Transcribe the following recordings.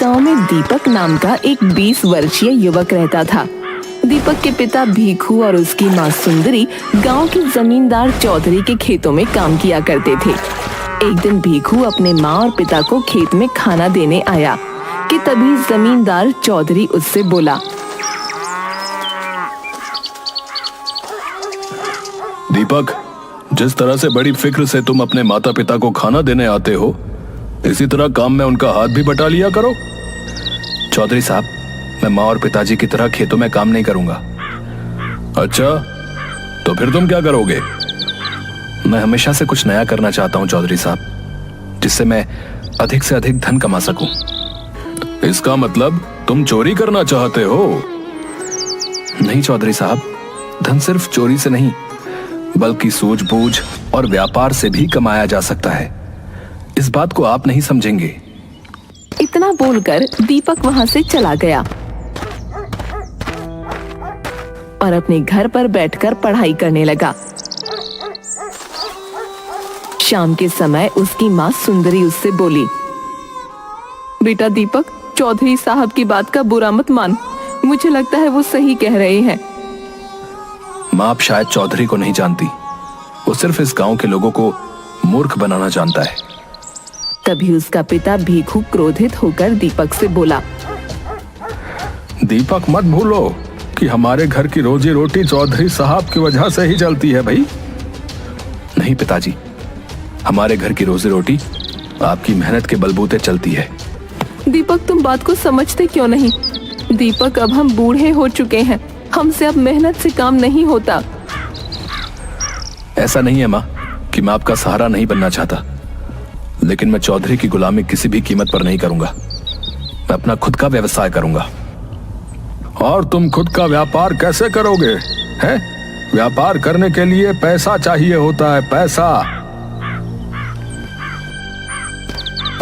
गांव में दीपक नाम का एक 20 वर्षीय युवक रहता था। दीपक के पिता भीखू और उसकी माँ सुंदरी गांव के जमींदार चौधरी के खेतों में काम किया करते थे। एक दिन भीखू अपने माँ और पिता को खेत में खाना देने आया कि तभी जमींदार चौधरी उससे बोला, दीपक, जिस तरह से बड़ी फिक्र से तुम अपने माता पिता को खाना देने आते हो, इसी तरह काम में उनका हाथ भी बटा लिया करो। चौधरी साहब, मैं माँ और पिताजी की तरह खेतों में काम नहीं करूंगा। अच्छा, तो फिर तुम क्या करोगे? मैं हमेशा से कुछ नया करना चाहता हूँ चौधरी साहब, जिससे मैं अधिक से अधिक धन कमा सकूं। इसका मतलब तुम चोरी करना चाहते हो? नहीं चौधरी साहब, धन सिर्फ चोरी से नहीं बल्कि सूझबूझ और व्यापार से भी कमाया जा सकता है। इस बात को आप नहीं समझेंगे। इतना बोलकर दीपक वहां से चला गया और अपने घर पर बैठकर पढ़ाई करने लगा। शाम के समय उसकी माँ सुंदरी उससे बोली, बेटा दीपक, चौधरी साहब की बात का बुरा मत मान, मुझे लगता है वो सही कह रहे हैं। माँ, आप शायद चौधरी को नहीं जानती। वो सिर्फ इस गांव के लोगों को मूर्ख बनाना जानता है। तभी उसका पिता भीखू क्रोधित होकर दीपक से बोला, दीपक, मत भूलो कि हमारे घर की रोजी रोटी चौधरी साहब की वजह से ही चलती है भाई। नहीं पिताजी, हमारे घर की रोजी रोटी आपकी मेहनत के बलबूते चलती है। दीपक, तुम बात को समझते क्यों नहीं? दीपक, अब हम बूढ़े हो चुके हैं, हमसे अब मेहनत से काम नहीं होता। ऐसा नहीं है माँ कि मैं आपका सहारा नहीं बनना चाहता, लेकिन मैं चौधरी की गुलामी किसी भी कीमत पर नहीं करूंगा। मैं अपना खुद का व्यवसाय करूंगा। और तुम खुद का व्यापार कैसे करोगे? हैं? व्यापार करने के लिए पैसा चाहिए होता है, पैसा।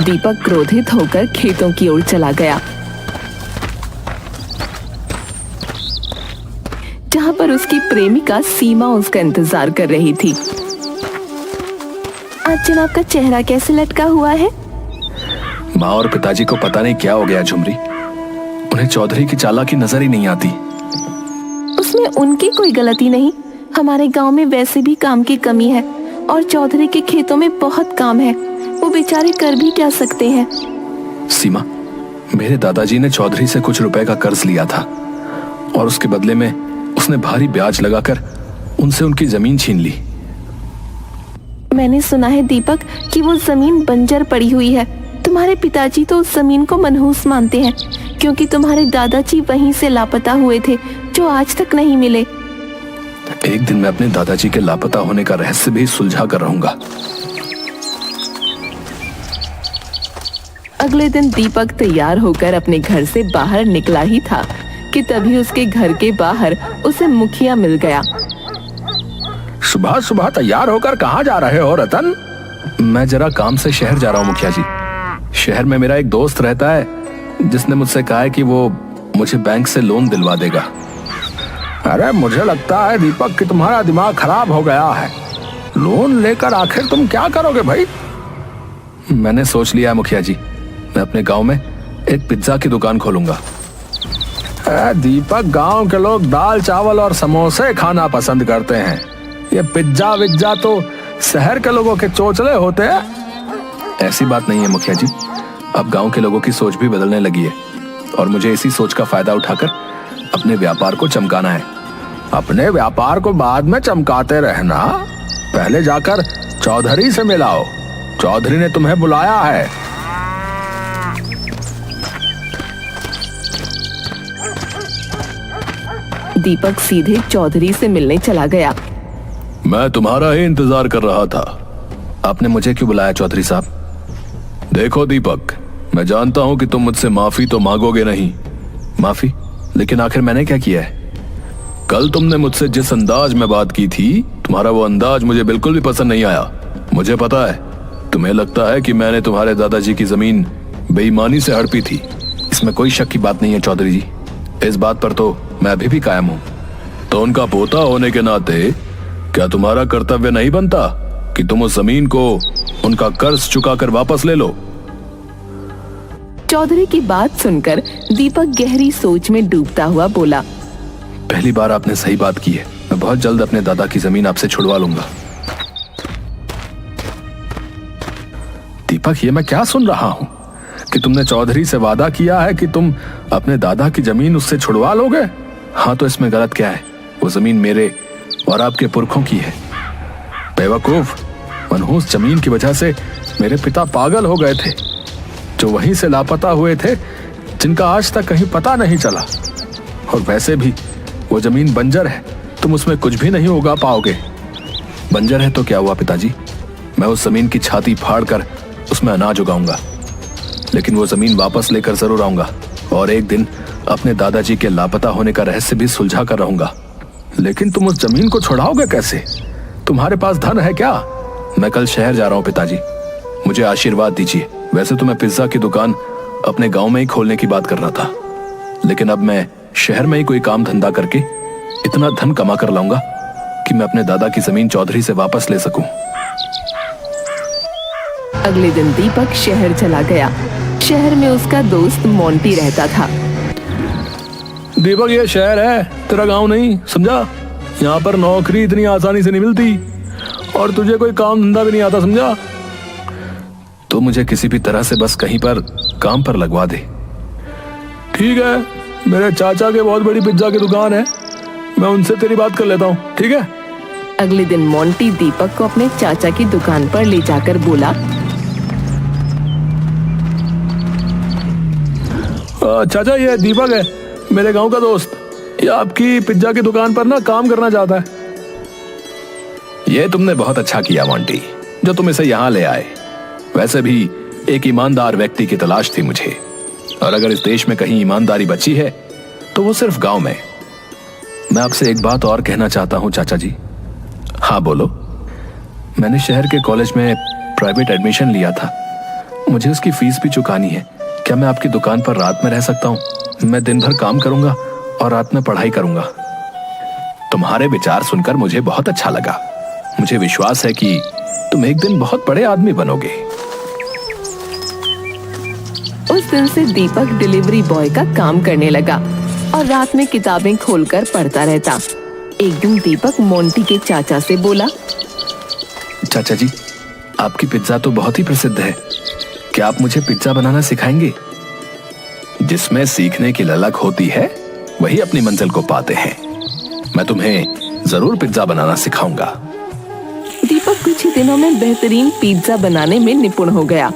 दीपक क्रोधित होकर खेतों की ओर चला गया, जहां पर उसकी प्रेमिका सीमा उसका इंतजार कर रही थी। आज जनाब का चेहरा कैसे लटका हुआ है? माँ और पिताजी को पता नहीं क्या हो गया झुमरी, उन्हें चौधरी की चालाकी नजर ही नहीं आती। उसमें उनकी कोई गलती नहीं। हमारे गांव में वैसे भी काम की कमी है और चौधरी के खेतों में बहुत काम है, वो बेचारे कर भी क्या सकते हैं। सीमा, मेरे दादाजी ने चौधरी से कुछ रुपए का कर्ज लिया था और उसके बदले में उसने भारी ब्याज लगाकर उनसे उनकी जमीन छीन ली। मैंने सुना है दीपक कि वो जमीन बंजर पड़ी हुई है। तुम्हारे पिताजी तो उस जमीन को मनहूस मानते हैं, क्योंकि तुम्हारे दादाजी वहीं से लापता हुए थे, जो आज तक नहीं मिले। एक दिन मैं अपने दादाजी के लापता होने का रहस्य भी सुलझा कर रहूंगा। अगले दिन दीपक तैयार होकर अपने घर से बाहर निकला ही था कि तभी उसके घर के बाहर उसे मुखिया मिल गया। सुबह सुबह तैयार होकर कहाँ जा रहे हो रतन? मैं जरा काम से शहर जा रहा हूँ मुखिया जी। शहर में मेरा एक दोस्त रहता है जिसने मुझसे कहा है कि वो मुझे बैंक से लोन दिलवा देगा। अरे, मुझे लगता है दीपक कि तुम्हारा दिमाग खराब हो गया है। लोन लेकर आखिर तुम क्या करोगे भाई? मैंने सोच लिया है मुखिया जी, मैं अपने गांव में एक पिज्जा की दुकान खोलूंगा। दीपक, गांव के लोग दाल चावल और समोसे खाना पसंद करते हैं। ये पिज्जा विज्जा तो शहर के लोगों के चोचले होते हैं। ऐसी बात नहीं है मुखिया जी, अब गांव के लोगों की सोच भी बदलने लगी है और मुझे इसी सोच का फायदा उठाकर अपने व्यापार को चमकाना है। अपने व्यापार को बाद में चमकाते रहना, पहले जाकर चौधरी से मिलाओ। चौधरी ने तुम्हें बुलाया है। दीपक सीधे चौधरी से मिलने चला गया। मैं तुम्हारा ही इंतजार कर रहा था। आपने मुझे क्यों बुलाया चौधरी साहब? देखो दीपक, मैं जानता हूं कि तुम मुझसे माफी तो मांगोगे नहीं। माफी? लेकिन आखिर मैंने क्या किया है? कल तुमने मुझसे जिस अंदाज में बात की थी, तुम्हारा वो अंदाज मुझे बिल्कुल भी पसंद नहीं आया। मुझे पता है, तुम्हें लगता है कि मैंने तुम्हारे दादाजी की जमीन बेईमानी से हड़पी थी। इसमें कोई शक की बात नहीं है चौधरी जी, इस बात पर तो मैं अभी भी कायम हूँ। तो उनका पोता होने के नाते क्या तुम्हारा कर्तव्य नहीं बनता कि तुम उस जमीन को उनका कर्ज चुकाकर वापस ले लो? चौधरी की बात सुनकर दीपक गहरी सोच में डूबता हुआ बोला, पहली बार आपने सही बात की है। मैं बहुत जल्द अपने दादा की जमीन आपसे छुड़वा लूंगा। दीपक, ये मैं क्या सुन रहा हूं कि तुमने चौधरी से वादा किया है कि तुम अपने दादा की जमीन उससे छुड़वा लोगे? हाँ, तो इसमें गलत क्या है? वो जमीन मेरे और आपके पुरखों की है। बेवकूफ, मनहूस जमीन की वजह से मेरे पिता पागल हो गए थे, जो वहीं से लापता हुए थे, जिनका आज तक कहीं पता नहीं चला। और वैसे भी वो जमीन बंजर है, तुम उसमें कुछ भी नहीं उगा पाओगे। बंजर है तो क्या हुआ पिताजी, मैं उस जमीन की छाती फाड़कर उसमें अनाज उगाऊंगा, लेकिन वो जमीन वापस लेकर जरूर आऊंगा और एक दिन अपने दादाजी के लापता होने का रहस्य भी सुलझा कर रहूंगा। लेकिन तुम उस जमीन को छुड़ाओगे कैसे? तुम्हारे पास धन है क्या? मैं कल शहर जा रहा हूँ पिताजी, मुझे आशीर्वाद दीजिए। वैसे तो मैं पिज्जा की दुकान अपने गांव में ही खोलने की बात कर रहा था, लेकिन अब मैं शहर में ही कोई काम धंधा करके इतना धन कमा कर लाऊंगा कि मैं अपने दादा की जमीन चौधरी से वापस ले सकूं। अगले दिन दीपक शहर चला गया। शहर में उसका दोस्त मोंटी रहता था। दीपक, ये शहर है, तेरा गांव नहीं, समझा? यहाँ पर नौकरी इतनी आसानी से नहीं मिलती और तुझे कोई काम धंधा भी नहीं आता, समझा? तो मुझे किसी भी तरह से बस कहीं पर काम पर लगवा दे। ठीक है, मेरे चाचा के बहुत बड़ी पिज्जा की दुकान है, मैं उनसे तेरी बात कर लेता हूँ, ठीक है? अगले दिन मोंटी दीपक को अपने चाचा की दुकान पर ले जाकर बोला, चाचा, ये दीपक है, मेरे गांव का दोस्त। ये आपकी पिज्जा की दुकान पर ना काम करना चाहता है। ये तुमने बहुत अच्छा किया मोंटी, जो तुम इसे यहाँ ले आए। वैसे भी एक ईमानदार व्यक्ति की तलाश थी मुझे, और अगर इस देश में कहीं ईमानदारी बची है तो वो सिर्फ गांव में। मैं आपसे एक बात और कहना चाहता हूं चाचा जी। हाँ बोलो। मैंने शहर के कॉलेज में प्राइवेट एडमिशन लिया था, मुझे उसकी फीस भी चुकानी है। क्या मैं आपकी दुकान पर रात में रह सकता हूँ? मैं दिन भर काम करूंगा और रात में पढ़ाई करूंगा। तुम्हारे विचार सुनकर मुझे बहुत अच्छा लगा। मुझे विश्वास है कि तुम एक दिन बहुत बड़े आदमी बनोगे। उस दिन से दीपक डिलीवरी बॉय का काम करने लगा और रात में किताबें खोलकर पढ़ता रहता। एक दिन दीपक मोंटी के चाचा से बोला, चाचा जी, आपकी पिज्जा तो बहुत ही प्रसिद्ध है, क्या आप मुझे पिज्जा बनाना सिखाएंगे? जिसमें सीखने की ललक होती है वही अपनी मंजिल को पाते हैं। मैं तुम्हें जरूर पिज्जा बनाना सिखाऊंगा। दीपक कुछ ही दिनों में बेहतरीन पिज्जा बनाने में निपुण हो गया।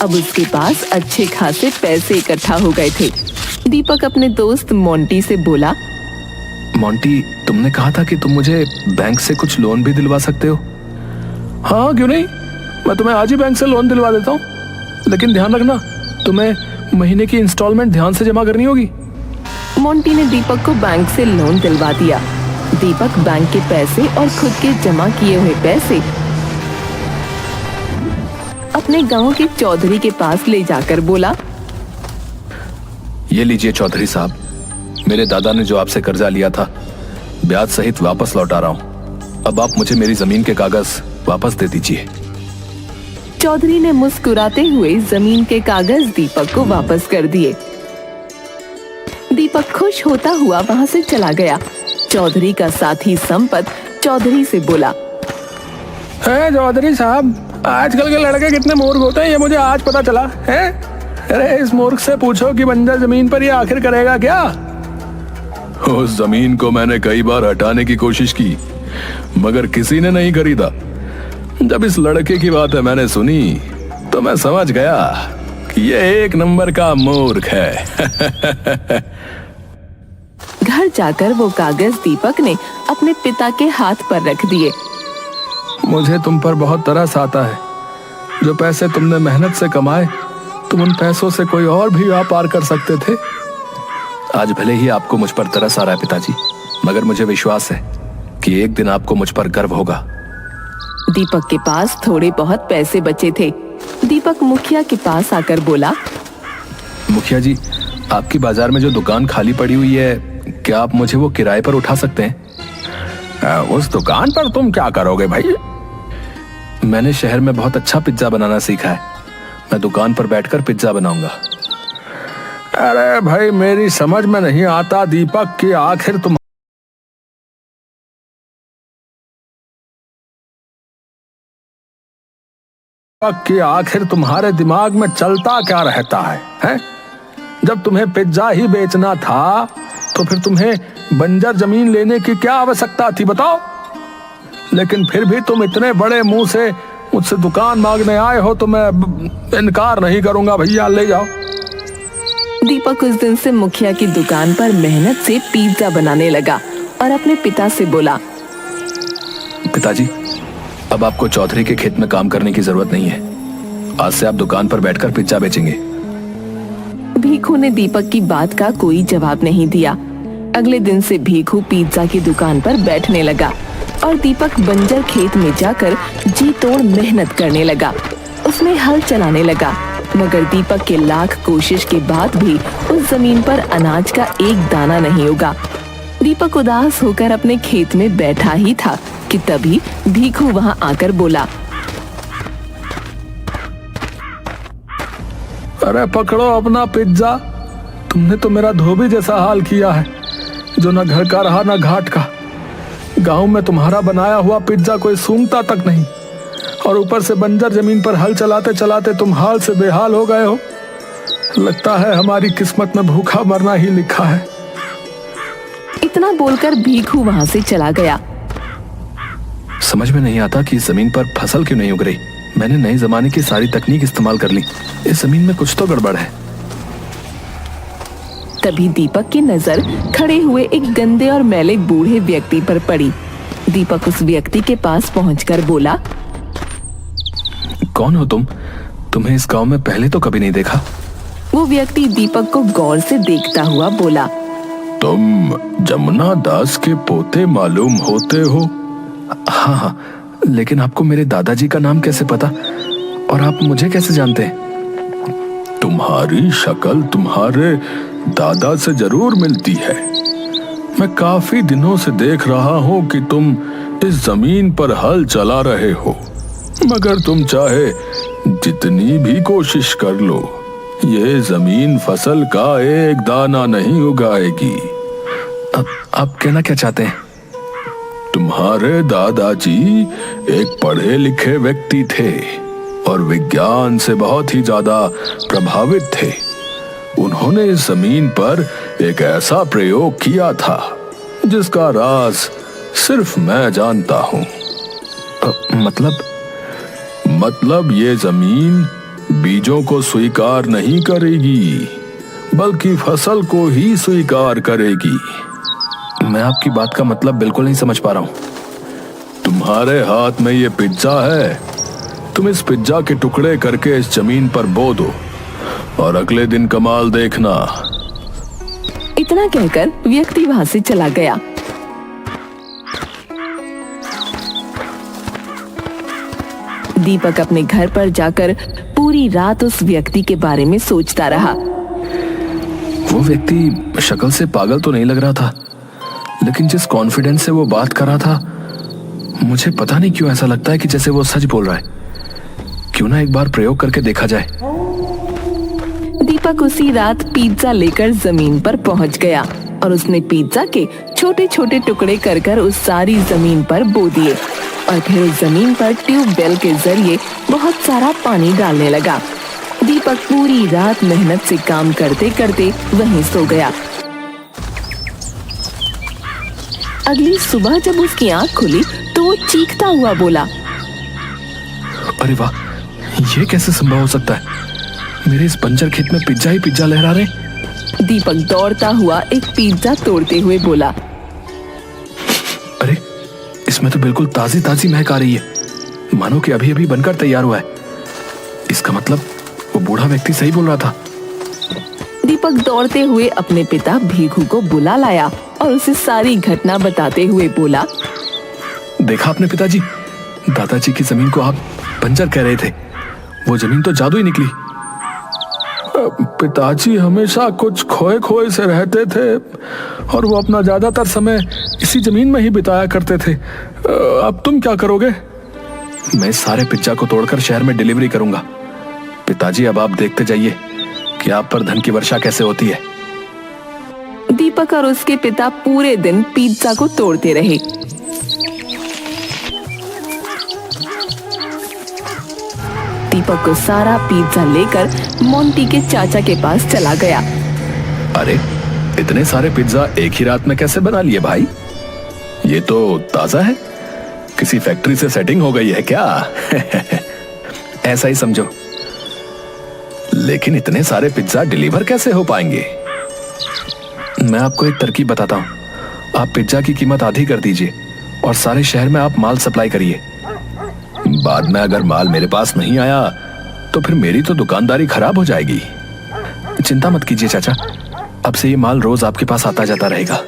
अब उसके पास अच्छे खासे पैसे इकट्ठा हो गए थे। दीपक अपने दोस्त मोंटी से बोला, मोंटी, तुमने कहा था कि तुम मुझे बैंक से कुछ लोन भी दिलवा सकते हो। हाँ, क्यों नहीं, मैं तुम्हें आज ही बैंक से लोन दिलवा देता हूँ, लेकिन ध्यान रखना, तुम्हें महीने की इंस्टॉलमेंट ध्यान से जमा करनी होगी। मोंटी ने दीपक को बैंक से लोन दिलवा दिया। दीपक बैंक के पैसे और खुद के जमा किए हुए पैसे अपने गांव के चौधरी के पास ले जाकर बोला, ये लीजिए चौधरी साहब, मेरे दादा ने जो आपसे कर्जा लिया था ब्याज सहित वापस लौटा रहा हूँ। अब आप मुझे मेरी जमीन के कागज वापस दे दीजिए। चौधरी ने मुस्कुराते हुए जमीन के कागज दीपक को वापस कर दिए। दीपक खुश होता हुआ वहां से चला गया। चौधरी का साथी संपत चौधरी से बोला, चौधरी साहब, आजकल के लड़के कितने मूर्ख होते हैं, ये मुझे आज पता चला है। अरे इस मूर्ख से पूछो कि बंजर जमीन पर ये आखिर करेगा क्या? उस जमीन को मैंने कई बार हटाने की कोशिश की, मगर किसी ने नहीं खरीदा। जब इस लड़के की बातें मैंने सुनी तो मैं समझ गया कि ये एक नंबर का मूर्ख है। घर जाकर वो कागज दीपक ने अपने पिता के हाथ पर रख दिए। मुझे तुम पर बहुत तरस आता है। जो पैसे तुमने मेहनत से कमाए, तुम उन पैसों से कोई और भी व्यापार कर सकते थे। आज भले ही आपको मुझ पर तरस आ रहा है पिताजी, मगर मुझे विश्वास है कि एक दिन आपको मुझ पर गर्व होगा। दीपक के पास थोड़े बहुत पैसे बचे थे। दीपक मुखिया के पास आकर बोला, मुखिया जी, आपकी बाजार में जो दुकान खाली पड़ी हुई है, क्या आप मुझे वो किराए पर उठा सकते हैं? उस दुकान पर तुम क्या करोगे भाई? मैंने शहर में बहुत अच्छा पिज्जा बनाना सीखा है। मैं दुकान पर बैठकर पिज्जा बनाऊंगा। अरे भाई, मेरी समझ में नहीं आता दीपक कि आखिर तुम्हारे दिमाग में चलता क्या रहता है, हैं? जब तुम्हें पिज्जा ही बेचना था तो फिर तुम्हें बंजर जमीन लेने की क्या आवश्यकता थी, बताओ? लेकिन फिर भी तुम इतने बड़े मुंह से मुझसे दुकान मांगने आए हो तो मैं इनकार नहीं करूंगा। भैया ले जाओ। दीपक उस दिन से मुखिया की दुकान पर मेहनत से पिज्जा बनाने लगा और अपने पिता से बोला, पिताजी, अब आपको चौधरी के खेत में काम करने की जरूरत नहीं है। आज से आप दुकान पर बैठकर पिज्जा बेचेंगे। भीखू ने दीपक की बात का कोई जवाब नहीं दिया। अगले दिन से भीखू पिज्जा की दुकान पर बैठने लगा और दीपक बंजर खेत में जाकर जी तोड़ मेहनत करने लगा। उसमें हल चलाने लगा, मगर दीपक के लाख कोशिश के बाद भी उस जमीन पर अनाज का एक दाना नहीं उगा। दीपक उदास होकर अपने खेत में बैठा ही था कि तभी भीखू वहां आकर बोला, अरे पकड़ो अपना पिज्जा। तुमने तो मेरा धोबी जैसा हाल किया है, जो न घर का रहा न घाट का। गांव में तुम्हारा बनाया हुआ पिज्जा कोई सूंघता तक नहीं, और ऊपर से बंजर जमीन पर हल चलाते चलाते तुम हाल से बेहाल हो गए हो। लगता है हमारी किस्मत में भूखा मरना ही लिखा है। इतना बोलकर भीखू वहां से चला गया। समझ में नहीं आता कि इस जमीन पर फसल क्यों नहीं उग रही। मैंने नए जमाने की सारी तकनीक इस्तेमाल कर ली, इस जमीन में कुछ तो गड़बड़ है। तभी दीपक की नजर खड़े हुए एक गंदे और मैले बूढ़े व्यक्ति पर पड़ी। दीपक उस व्यक्ति के पास पहुंचकर बोला, कौन हो तुम? तुम्हें इस गांव में पहले तो कभी नहीं देखा। वो व्यक्ति दीपक को गौर से देखता हुआ बोला, तुम जमुना दास के पोते मालूम होते हो? हाँ हाँ, लेकिन आपको मेरे दादाजी का नाम कैसे पता, और आप मुझे कैसे जानते हैं? तुम्हारी शक्ल तुम्हारे दादा से जरूर मिलती है। मैं काफी दिनों से देख रहा हूँ कि तुम इस जमीन पर हल चला रहे हो, मगर तुम चाहे जितनी भी कोशिश कर लो, ये जमीन फसल का एक दाना नहीं उगाएगी। आप कहना क्या चाहते हैं? तुम्हारे दादाजी एक पढ़े लिखे व्यक्ति थे और विज्ञान से बहुत ही ज्यादा प्रभावित थे। उन्होंने इस जमीन पर एक ऐसा प्रयोग किया था जिसका राज सिर्फ मैं जानता हूँ। मतलब ये जमीन बीजों को स्वीकार नहीं करेगी, बल्कि फसल को ही स्वीकार करेगी। मैं आपकी बात का मतलब बिल्कुल नहीं समझ पा रहा हूँ। तुम्हारे हाथ में ये पिज्जा है, तुम इस पिज्जा के टुकड़े करके इस जमीन पर बो दो और अगले दिन कमाल देखना। इतना कहकर व्यक्ति वहां से चला गया। दीपक अपने घर पर जाकर पूरी रात उस व्यक्ति के बारे में सोचता रहा। वो व्यक्ति शक्ल से पागल तो नहीं लग रहा था, लेकिन जिस कॉन्फिडेंस से वो बात कर रहा था, मुझे पता नहीं क्यों ऐसा लगता है कि जैसे वो सच बोल रहा है। क्यों ना एक बार प्रयोग करके देखा जाए। दीपक उसी रात पिज्जा लेकर जमीन पर पहुंच गया और उसने पिज्जा के छोटे छोटे टुकड़े कर कर उस सारी जमीन पर बो दिए और फिर उस जमीन पर ट्यूबवेल के जरिए बहुत सारा पानी डालने लगा। दीपक पूरी रात मेहनत से काम करते करते वहीं सो गया। अगली सुबह जब उसकी आंख खुली तो वो चीखता हुआ बोला, अरे वाह, ये कैसे संभव हो सकता है? मेरे इस बंजर खेत में पिज्जा ही पिज्जा लहरा रहे। दीपक दौड़ता हुआ एक पिज्जा तोड़ते हुए बोला, अरे इसमें तो बिल्कुल ताजी ताजी महक आ रही है, मानो कि अभी अभी बनकर तैयार हुआ है। इसका मतलब वो बूढ़ा व्यक्ति सही बोल रहा था। दीपक दौड़ते हुए अपने पिता भीखू को बुला लाया और उसे सारी घटना बताते हुए बोला, देखा आपने पिताजी, दादाजी की जमीन को आप बंजर कह रहे थे, वो जमीन तो जादू ही निकली। पिताजी हमेशा कुछ खोए खोए से रहते थे और वो अपना ज्यादातर समय इसी जमीन में ही बिताया करते थे। अब तुम क्या करोगे? मैं सारे पिज्जा को तोड़कर शहर में डिलीवरी करूंगा। पिताजी अब आप देखते जाइए, कि आप पर धन की वर्षा कैसे होती है। दीपक और उसके पिता पूरे दिन पिज्जा को तोड़ते रहे। दीपक को सारा पिज्जा लेकर मोंटी के चाचा के पास चला गया। अरे, इतने सारे पिज्जा एक ही रात में कैसे बना लिए भाई? ये तो ताजा है, किसी फैक्ट्री से सेटिंग हो गई है क्या? ऐसा ही समझो। लेकिन इतने सारे पिज्जा डिलीवर कैसे हो पाएंगे? मैं आपको एक तरकीब बताता हूँ। आप पिज्जा की कीमत आधी कर दीजिए और सारे शहर में आप माल सप्लाई करिए। बाद में अगर माल मेरे पास नहीं आया तो फिर मेरी तो दुकानदारी खराब हो जाएगी। चिंता मत कीजिए चाचा, अब से ये माल रोज आपके पास आता जाता रहेगा।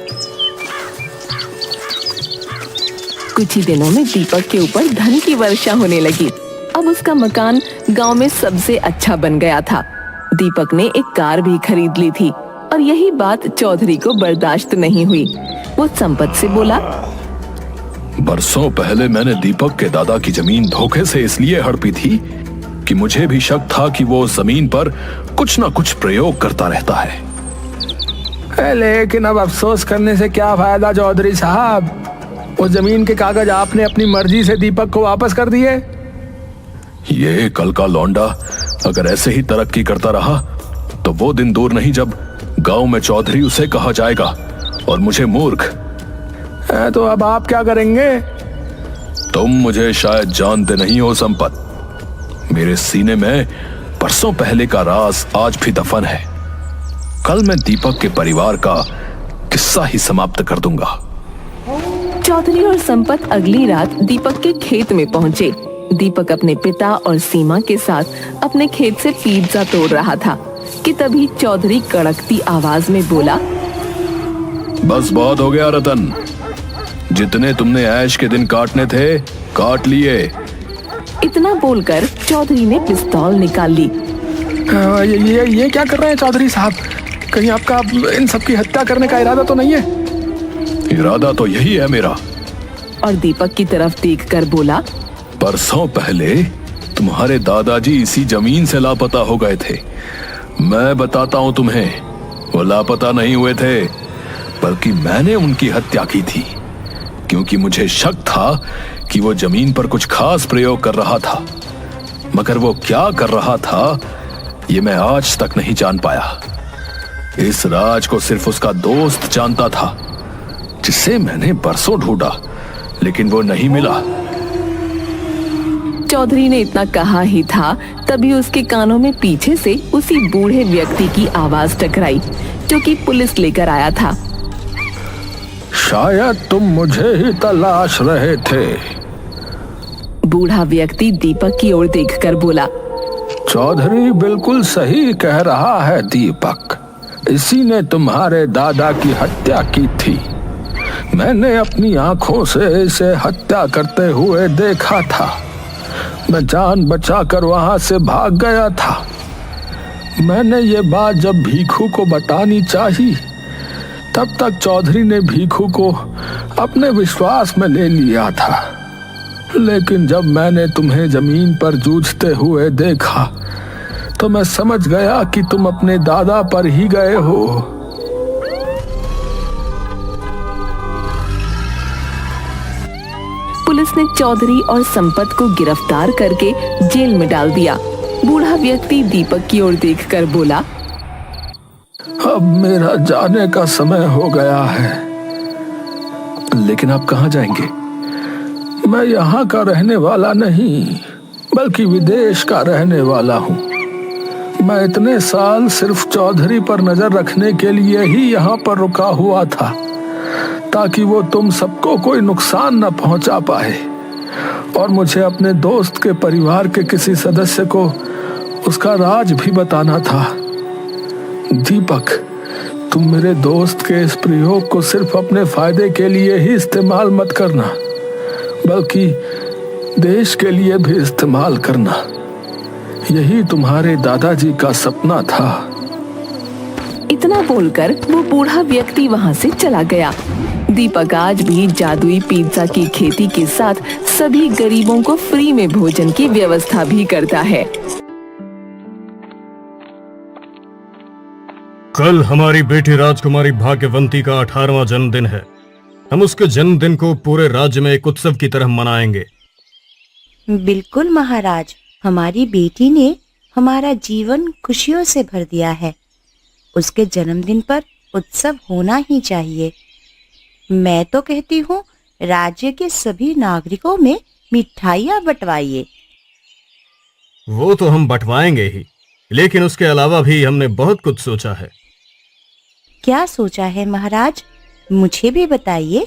कुछ ही दिनों में दीपक के ऊपर धन की वर्षा होने लगी। अब उसका मकान गांव में सबसे अच्छा बन गया था। दीपक ने एक कार भी खरीद ली थी और यही बात चौधरी को बर्दाश्त नहीं हुई। वो संपत से बोला, बरसों पहले मैंने दीपक के दादा की जमीन धोखे से इसलिए हड़पी थी कि मुझे भी शक था कि वो जमीन पर कुछ ना कुछ प्रयोग करता रहता है। लेकिन अब अफसोस करने से क्या फायदा चौधरी साहब? उस जमीन के कागज आपने अपनी मर्जी से दीपक को वापस कर दिए। ये कल का लौंडा अगर ऐसे ही तरक्की करता रहा तो वो दिन दूर नहीं जब गांव में चौधरी उसे कहा जाएगा और मुझे मूर्ख। तो अब आप क्या करेंगे? तुम मुझे शायद जानते नहीं हो संपत, मेरे सीने में बरसों पहले का राज आज भी दफन है। कल मैं दीपक के परिवार का किस्सा ही समाप्त कर दूंगा। चौधरी और संपत अगली रात दीपक के खेत में पहुंचे। दीपक अपने पिता और सीमा के साथ अपने खेत से पिज्जा तोड़ रहा था कि तभी चौधरी कड़कती आवाज में बोला, बस बहुत हो गया रतन, जितने तुमने ऐश के दिन काटने थे काट लिए। इतना बोलकर चौधरी ने पिस्तौल निकाल ली। ये क्या कर रहे हैं चौधरी साहब? कहीं आपका इन सबकी हत्या करने का इरादा तो नहीं है? इरादा तो यही है मेरा। और दीपक की तरफ देखकर बोला, बरसों पहले तुम्हारे दादाजी इसी जमीन से लापता हो गए थे। मैं बताता हूं तुम्हें, वो लापता नहीं हुए थे, बल्कि मैंने उनकी हत्या की थी, क्योंकि मुझे शक था कि वो जमीन पर कुछ खास प्रयोग कर रहा था। मगर वो क्या कर रहा था ये मैं आज तक नहीं जान पाया। इस राज को सिर्फ उसका दोस्त जानता था, जिसे मैंने बरसों ढूंढा लेकिन वो नहीं मिला। चौधरी ने इतना कहा ही था, तभी उसके कानों में पीछे से उसी बूढ़े व्यक्ति की आवाज टकराई जो कि पुलिस लेकर आया था। शायद तुम मुझे ही तलाश रहे थे। बूढ़ा व्यक्ति दीपक की ओर देखकर बोला, चौधरी बिल्कुल सही कह रहा है दीपक, इसी ने तुम्हारे दादा की हत्या की थी। मैंने अपनी आंखों से इसे हत्या करते हुए देखा था। मैं जान बचाकर वहां से भाग गया था। मैंने ये बात जब भीखू को बतानी चाहिए, तब तक चौधरी ने भीखू को अपने विश्वास में ले लिया था। लेकिन जब मैंने तुम्हें जमीन पर जूझते हुए देखा तो मैं समझ गया कि तुम अपने दादा पर ही गए हो। पुलिस ने चौधरी और संपत को गिरफ्तार करके जेल में डाल दिया। बूढ़ा व्यक्ति दीपक की ओर देखकर बोला, अब मेरा जाने का समय हो गया है। लेकिन आप कहाँ जाएंगे? मैं यहाँ का रहने वाला नहीं, बल्कि विदेश का रहने वाला हूँ। मैं इतने साल सिर्फ चौधरी पर नजर रखने के लिए ही यहाँ पर रुका हुआ था, ताकि वो तुम सबको कोई नुकसान न पहुंचा पाए। और मुझे अपने दोस्त के परिवार के किसी सदस्य को उसका राज भी बताना था। दीपक, तुम मेरे दोस्त के इस प्रयोग को सिर्फ अपने फायदे के लिए ही इस्तेमाल मत करना, बल्कि देश के लिए भी इस्तेमाल करना। यही तुम्हारे दादाजी का सपना था। इतना बोलकर वो बूढ़ा व्यक्ति वहां से चला गया। दीपक आज भी जादुई पिज्जा की खेती के साथ सभी गरीबों को फ्री में भोजन की व्यवस्था भी करता है। कल हमारी बेटी राजकुमारी भाग्यवंती का 18वां जन्मदिन है। हम उसके जन्मदिन को पूरे राज्य में एक उत्सव की तरह मनाएंगे। बिल्कुल महाराज, हमारी बेटी ने हमारा जीवन खुशियों से भर दिया है। उसके जन्मदिन पर उत्सव होना ही चाहिए। मैं तो कहती हूँ राज्य के सभी नागरिकों में मिठाइयाँ बंटवाइए। वो तो हम बंटवाएंगे ही, लेकिन उसके अलावा भी हमने बहुत कुछ सोचा है। क्या सोचा है महाराज, मुझे भी बताइए।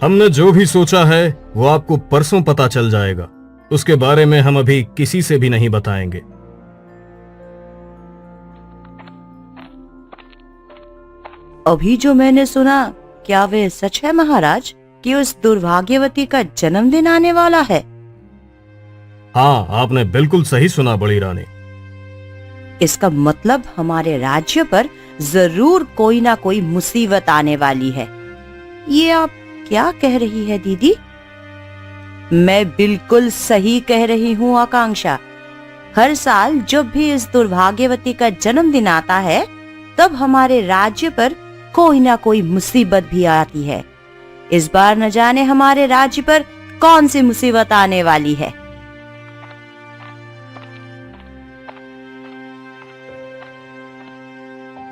हमने जो भी सोचा है वो आपको परसों पता चल जाएगा। उसके बारे में हम अभी किसी से भी नहीं बताएंगे। अभी जो मैंने सुना, क्या वे सच है महाराज कि उस दुर्भाग्यवती का जन्मदिन आने वाला है? हाँ, आपने बिल्कुल सही सुना बड़ी रानी। इसका मतलब हमारे राज्य पर जरूर कोई ना कोई मुसीबत आने वाली है। ये आप क्या कह रही है दीदी? मैं बिल्कुल सही कह रही हूँ आकांक्षा। हर साल जब भी इस दुर्भाग्यवती का जन्मदिन आता है, तब हमारे राज्य पर कोई ना कोई मुसीबत भी आती है। इस बार न जाने हमारे राज्य पर कौन सी मुसीबत आने वाली है।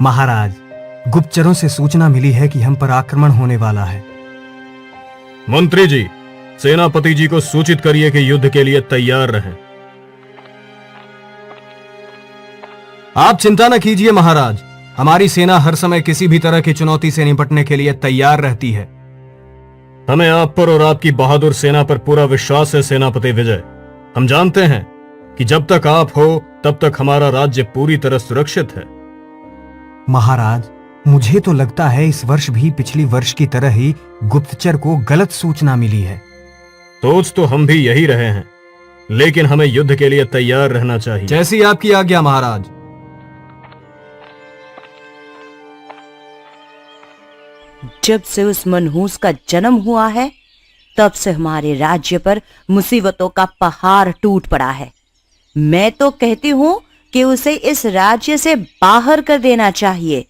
महाराज, गुप्तचरों से सूचना मिली है कि हम पर आक्रमण होने वाला है। मंत्री जी, सेनापति जी को सूचित करिए कि युद्ध के लिए तैयार रहें। आप चिंता न कीजिए महाराज, हमारी सेना हर समय किसी भी तरह की चुनौती से निपटने के लिए तैयार रहती है। हमें आप पर और आपकी बहादुर सेना पर पूरा विश्वास है सेनापति विजय। हम जानते हैं कि जब तक आप हो तब तक हमारा राज्य पूरी तरह सुरक्षित है। महाराज, मुझे तो लगता है इस वर्ष भी पिछली वर्ष की तरह ही गुप्तचर को गलत सूचना मिली है। सोच तो हम भी यही रहे हैं, लेकिन हमें युद्ध के लिए तैयार रहना चाहिए। जैसी आपकी आज्ञा महाराज। जब से उस मनहूस का जन्म हुआ है, तब से हमारे राज्य पर मुसीबतों का पहाड़ टूट पड़ा है। मैं तो कहती हूँ कि उसे इस राज्य से बाहर कर देना चाहिए।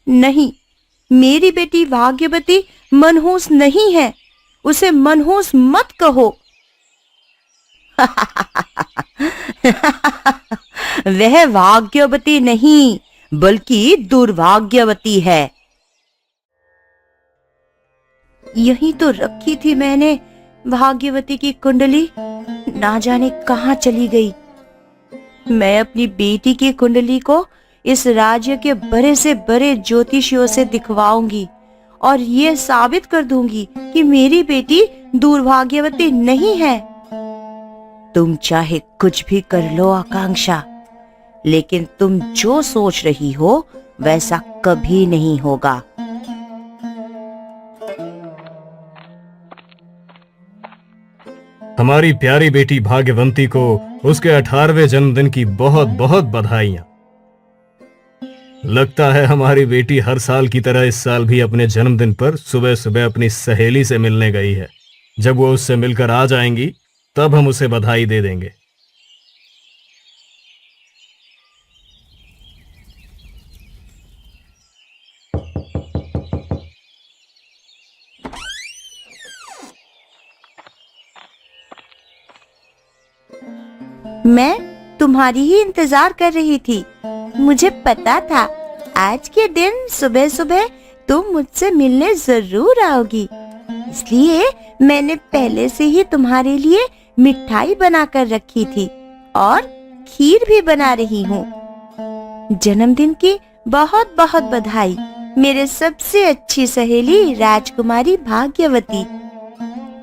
नहीं, मेरी बेटी भाग्यवती मनहूस नहीं है। उसे मनहूस मत कहो। वह भाग्यवती नहीं, बल्कि दुर्भाग्यवती है। यही तो रखी थी मैंने भाग्यवती की कुंडली, ना जाने कहाँ चली गई। मैं अपनी बेटी की कुंडली को इस राज्य के बड़े से बड़े ज्योतिषियों से दिखवाऊंगी और ये साबित कर दूंगी कि मेरी बेटी दुर्भाग्यवती नहीं है। तुम चाहे कुछ भी कर लो आकांक्षा, लेकिन तुम जो सोच रही हो वैसा कभी नहीं होगा। हमारी प्यारी बेटी भाग्यवंती को उसके 18वें जन्मदिन की बहुत बहुत बधाइयां। लगता है हमारी बेटी हर साल की तरह इस साल भी अपने जन्मदिन पर सुबह सुबह अपनी सहेली से मिलने गई है। जब वो उससे मिलकर आ जाएंगी, तब हम उसे बधाई दे देंगे। मैं तुम्हारी ही इंतजार कर रही थी। मुझे पता था आज के दिन सुबह सुबह तुम मुझसे मिलने जरूर आओगी, इसलिए मैंने पहले से ही तुम्हारे लिए मिठाई बनाकर रखी थी और खीर भी बना रही हूँ। जन्मदिन की बहुत बहुत बधाई मेरे सबसे अच्छी सहेली राजकुमारी भाग्यवती।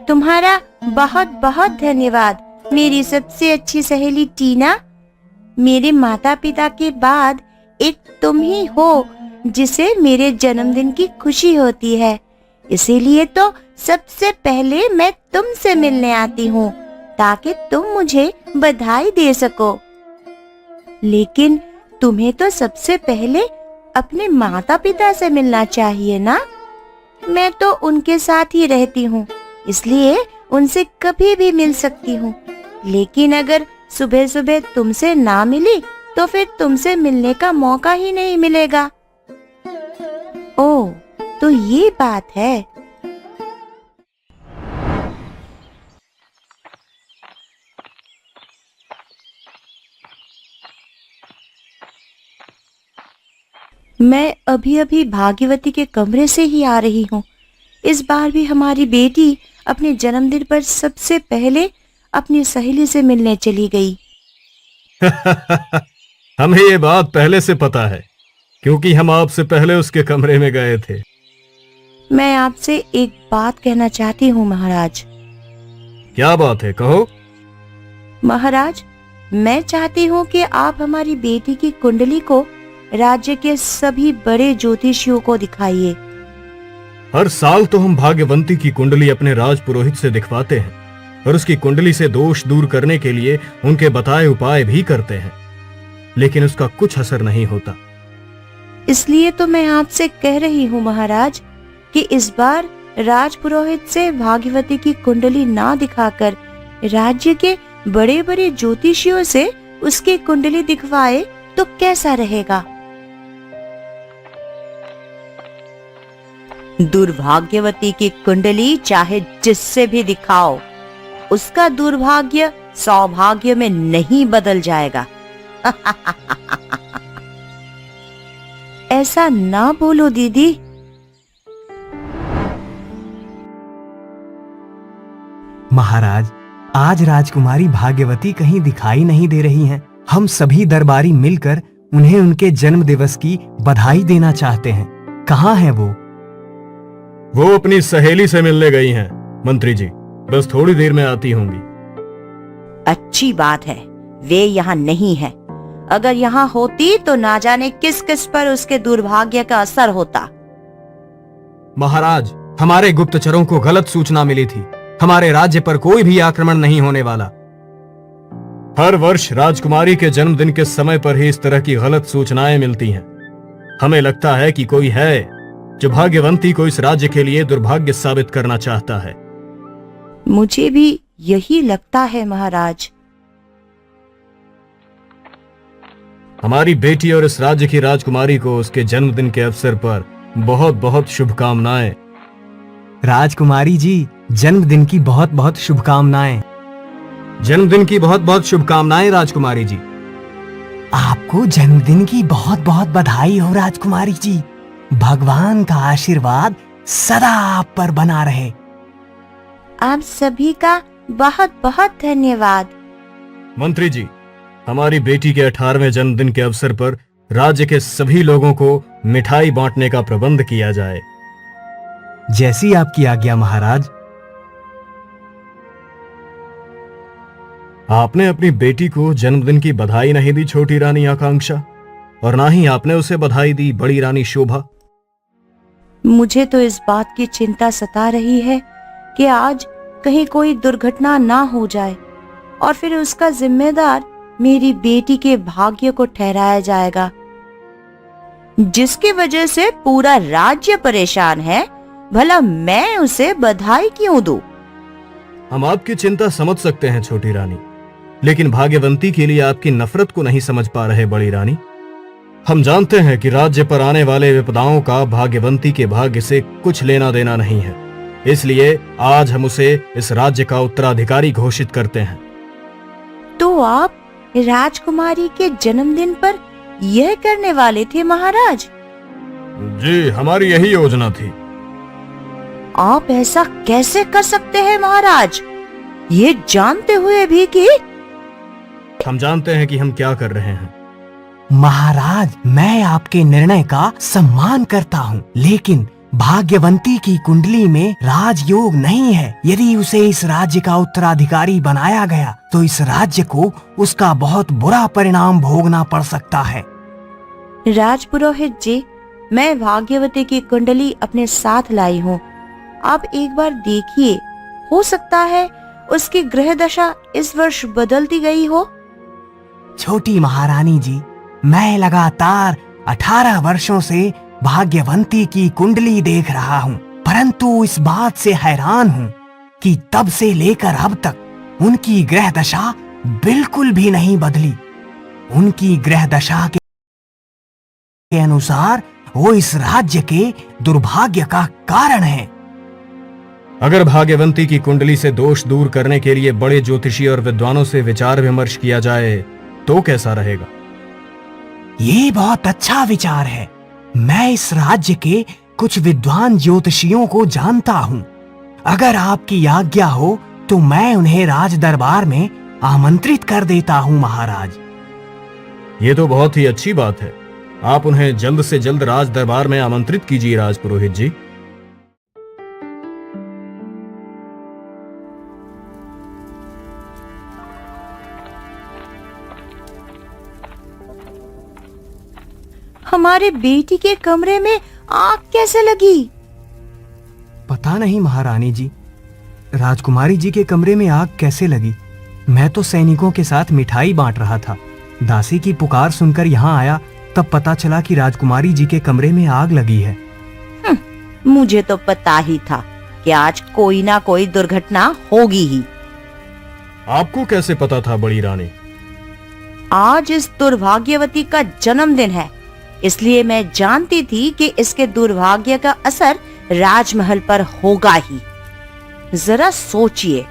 तुम्हारा बहुत बहुत धन्यवाद मेरी सबसे अच्छी सहेली टीना। मेरे माता पिता के बाद एक तुम ही हो जिसे मेरे जन्मदिन की खुशी होती है, इसीलिए तो सबसे पहले मैं तुमसे मिलने आती हूँ ताकि तुम मुझे बधाई दे सको। लेकिन तुम्हें तो सबसे पहले अपने माता पिता से मिलना चाहिए ना। मैं तो उनके साथ ही रहती हूँ, इसलिए उनसे कभी भी मिल सकती हूँ। लेकिन अगर सुबह सुबह तुमसे ना मिली तो फिर तुमसे मिलने का मौका ही नहीं मिलेगा। ओह, तो ये बात है। मैं अभी अभी भाग्यवती के कमरे से ही आ रही हूँ। इस बार भी हमारी बेटी अपने जन्मदिन पर सबसे पहले अपनी सहेली से मिलने चली गई। हमें ये बात पहले से पता है, क्योंकि हम आपसे पहले उसके कमरे में गए थे। मैं आपसे एक बात कहना चाहती हूँ महाराज। क्या बात है, कहो। महाराज, मैं चाहती हूँ कि आप हमारी बेटी की कुंडली को राज्य के सभी बड़े ज्योतिषियों को दिखाइए। हर साल तो हम भाग्यवंती की कुंडली अपने राज पुरोहित से दिखवाते हैं और उसकी कुंडली से दोष दूर करने के लिए उनके बताए उपाय भी करते हैं, लेकिन उसका कुछ असर नहीं होता। इसलिए तो मैं आपसे कह रही हूँ महाराज कि इस बार राज पुरोहित से भाग्यवती की कुंडली ना दिखाकर राज्य के बड़े बड़े ज्योतिषियों से उसकी कुंडली दिखवाए तो कैसा रहेगा। दुर्भाग्यवती की कुंडली चाहे जिससे भी दिखाओ, उसका दुर्भाग्य सौभाग्य में नहीं बदल जाएगा। ऐसा ना बोलो दीदी। महाराज, आज राजकुमारी भाग्यवती कहीं दिखाई नहीं दे रही हैं। हम सभी दरबारी मिलकर उन्हें उनके जन्म दिवस की बधाई देना चाहते हैं। कहाँ हैं वो? वो अपनी सहेली से मिलने गई हैं, मंत्री जी। बस थोड़ी देर में आती होंगी। अच्छी बात है, वे यहाँ नहीं है। अगर यहाँ होती तो ना जाने किस किस पर उसके दुर्भाग्य का असर होता। महाराज, हमारे गुप्तचरों को गलत सूचना मिली थी। हमारे राज्य पर कोई भी आक्रमण नहीं होने वाला। हर वर्ष राजकुमारी के जन्मदिन के समय पर ही इस तरह की गलत सूचनाएं मिलती हैं। हमें लगता है कि कोई है जो भाग्यवंती को इस राज्य के लिए दुर्भाग्य साबित करना चाहता है। मुझे भी यही लगता है महाराज। हमारी बेटी और इस राज्य की राजकुमारी को उसके जन्मदिन के अवसर पर बहुत बहुत शुभकामनाएं। राजकुमारी जी, जन्मदिन की बहुत बहुत शुभकामनाएं। जन्मदिन की बहुत बहुत शुभकामनाएं राजकुमारी जी। आपको जन्मदिन की बहुत बहुत बधाई हो राजकुमारी जी। भगवान का आशीर्वाद सदा आप पर बना रहे। आप सभी का बहुत बहुत धन्यवाद। मंत्री जी, हमारी बेटी के 18वें जन्मदिन के अवसर पर राज्य के सभी लोगों को मिठाई बांटने का प्रबंध किया जाए। जैसी आपकी आज्ञा महाराज। आपने अपनी बेटी को जन्मदिन की बधाई नहीं दी छोटी रानी आकांक्षा, और ना ही आपने उसे बधाई दी बड़ी रानी शोभा। मुझे तो इस बात की चिंता सता रही है कि आज कहीं कोई दुर्घटना ना हो जाए और फिर उसका जिम्मेदार मेरी बेटी के भाग्य को ठहराया जाएगा, जिसकी वजह से पूरा राज्य परेशान है। भला मैं उसे बधाई क्यों दूं? हम आपकी चिंता समझ सकते हैं छोटी रानी, लेकिन भाग्यवंती के लिए आपकी नफरत को नहीं समझ पा रहे बड़ी रानी। हम जानते हैं कि राज्य पर आने वाले विपदाओं का भाग्यवंती के भाग्य से कुछ लेना देना नहीं है, इसलिए आज हम उसे इस राज्य का उत्तराधिकारी घोषित करते हैं। तो आप राजकुमारी के जन्मदिन पर यह करने वाले थे महाराज? जी, हमारी यही योजना थी। आप ऐसा कैसे कर सकते हैं महाराज, ये जानते हुए भी कि? हम जानते हैं कि हम क्या कर रहे हैं। महाराज, मैं आपके निर्णय का सम्मान करता हूँ, लेकिन भाग्यवंती की कुंडली में राजयोग नहीं है। यदि उसे इस राज्य का उत्तराधिकारी बनाया गया तो इस राज्य को उसका बहुत बुरा परिणाम भोगना पड़ सकता है। राजपुरोहित जी, मैं भाग्यवती की कुंडली अपने साथ लाई हूँ। आप एक बार देखिए, हो सकता है उसकी ग्रह दशा इस वर्ष बदलती गई हो। छोटी महारानी जी, मैं लगातार 18 वर्षों से भाग्यवंती की कुंडली देख रहा हूँ, परंतु इस बात से हैरान हूँ कि तब से लेकर अब तक उनकी ग्रह दशा बिल्कुल भी नहीं बदली। उनकी ग्रह दशा के अनुसार वो इस राज्य के दुर्भाग्य का कारण है। अगर भाग्यवंती की कुंडली से दोष दूर करने के लिए बड़े ज्योतिषी और विद्वानों से विचार विमर्श किया जाए तो कैसा रहेगा? ये बहुत अच्छा विचार है। मैं इस राज्य के कुछ विद्वान ज्योतिषियों को जानता हूँ। अगर आपकी आज्ञा हो तो मैं उन्हें राज दरबार में आमंत्रित कर देता हूँ महाराज। ये तो बहुत ही अच्छी बात है। आप उन्हें जल्द से जल्द राज दरबार में आमंत्रित कीजिए राजपुरोहित जी। हमारे बेटी के कमरे में आग कैसे लगी? पता नहीं महारानी जी, राजकुमारी जी के कमरे में आग कैसे लगी? मैं तो सैनिकों के साथ मिठाई बांट रहा था। दासी की पुकार सुनकर यहाँ आया, तब पता चला कि राजकुमारी जी के कमरे में आग लगी है। मुझे तो पता ही था कि आज कोई ना कोई दुर्घटना होगी ही। आपको कैसे पता था बड़ी रानी? आज इस दुर्भाग्यवती का जन्मदिन है, इसलिए मैं जानती थी कि इसके दुर्भाग्य का असर राजमहल पर होगा ही। जरा सोचिए,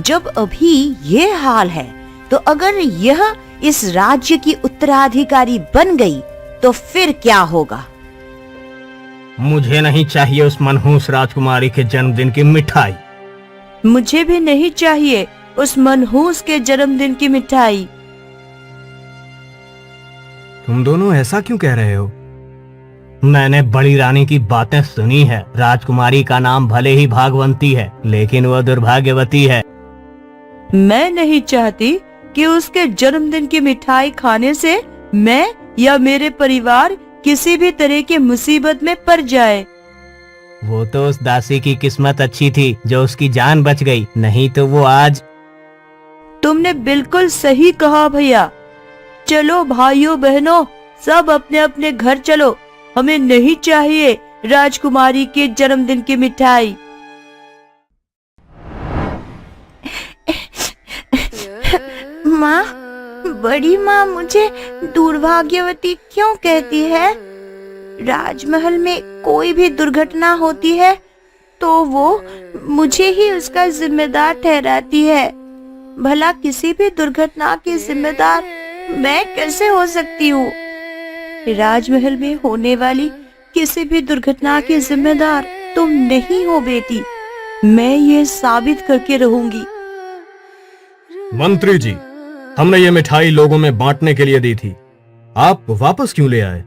जब अभी ये हाल है तो अगर यह इस राज्य की उत्तराधिकारी बन गई तो फिर क्या होगा? मुझे नहीं चाहिए उस मनहूस राजकुमारी के जन्मदिन की मिठाई। मुझे भी नहीं चाहिए उस मनहूस के जन्मदिन की मिठाई। तुम दोनों ऐसा क्यों कह रहे हो? मैंने बड़ी रानी की बातें सुनी है। राजकुमारी का नाम भले ही भाग्यवंती है, लेकिन वह दुर्भाग्यवती है। मैं नहीं चाहती कि उसके जन्मदिन की मिठाई खाने से मैं या मेरे परिवार किसी भी तरह की मुसीबत में पड़ जाए। वो तो उस दासी की किस्मत अच्छी थी जो उसकी जान बच गई, नहीं तो वो आज। तुमने बिल्कुल सही कहा भैया। चलो भाइयों बहनों, सब अपने अपने घर चलो। हमें नहीं चाहिए राजकुमारी के जन्मदिन की मिठाई। माँ, बड़ी माँ मुझे दुर्भाग्यवती क्यों कहती है? राजमहल में कोई भी दुर्घटना होती है तो वो मुझे ही उसका जिम्मेदार ठहराती है। भला किसी भी दुर्घटना की जिम्मेदार मैं कैसे हो सकती हूँ? राजमहल में होने वाली किसी भी दुर्घटना की जिम्मेदार तुम नहीं हो बेटी। मैं ये साबित करके रहूंगी। मंत्री जी, हमने ये मिठाई लोगों में बांटने के लिए दी थी, आप वापस क्यों ले आए?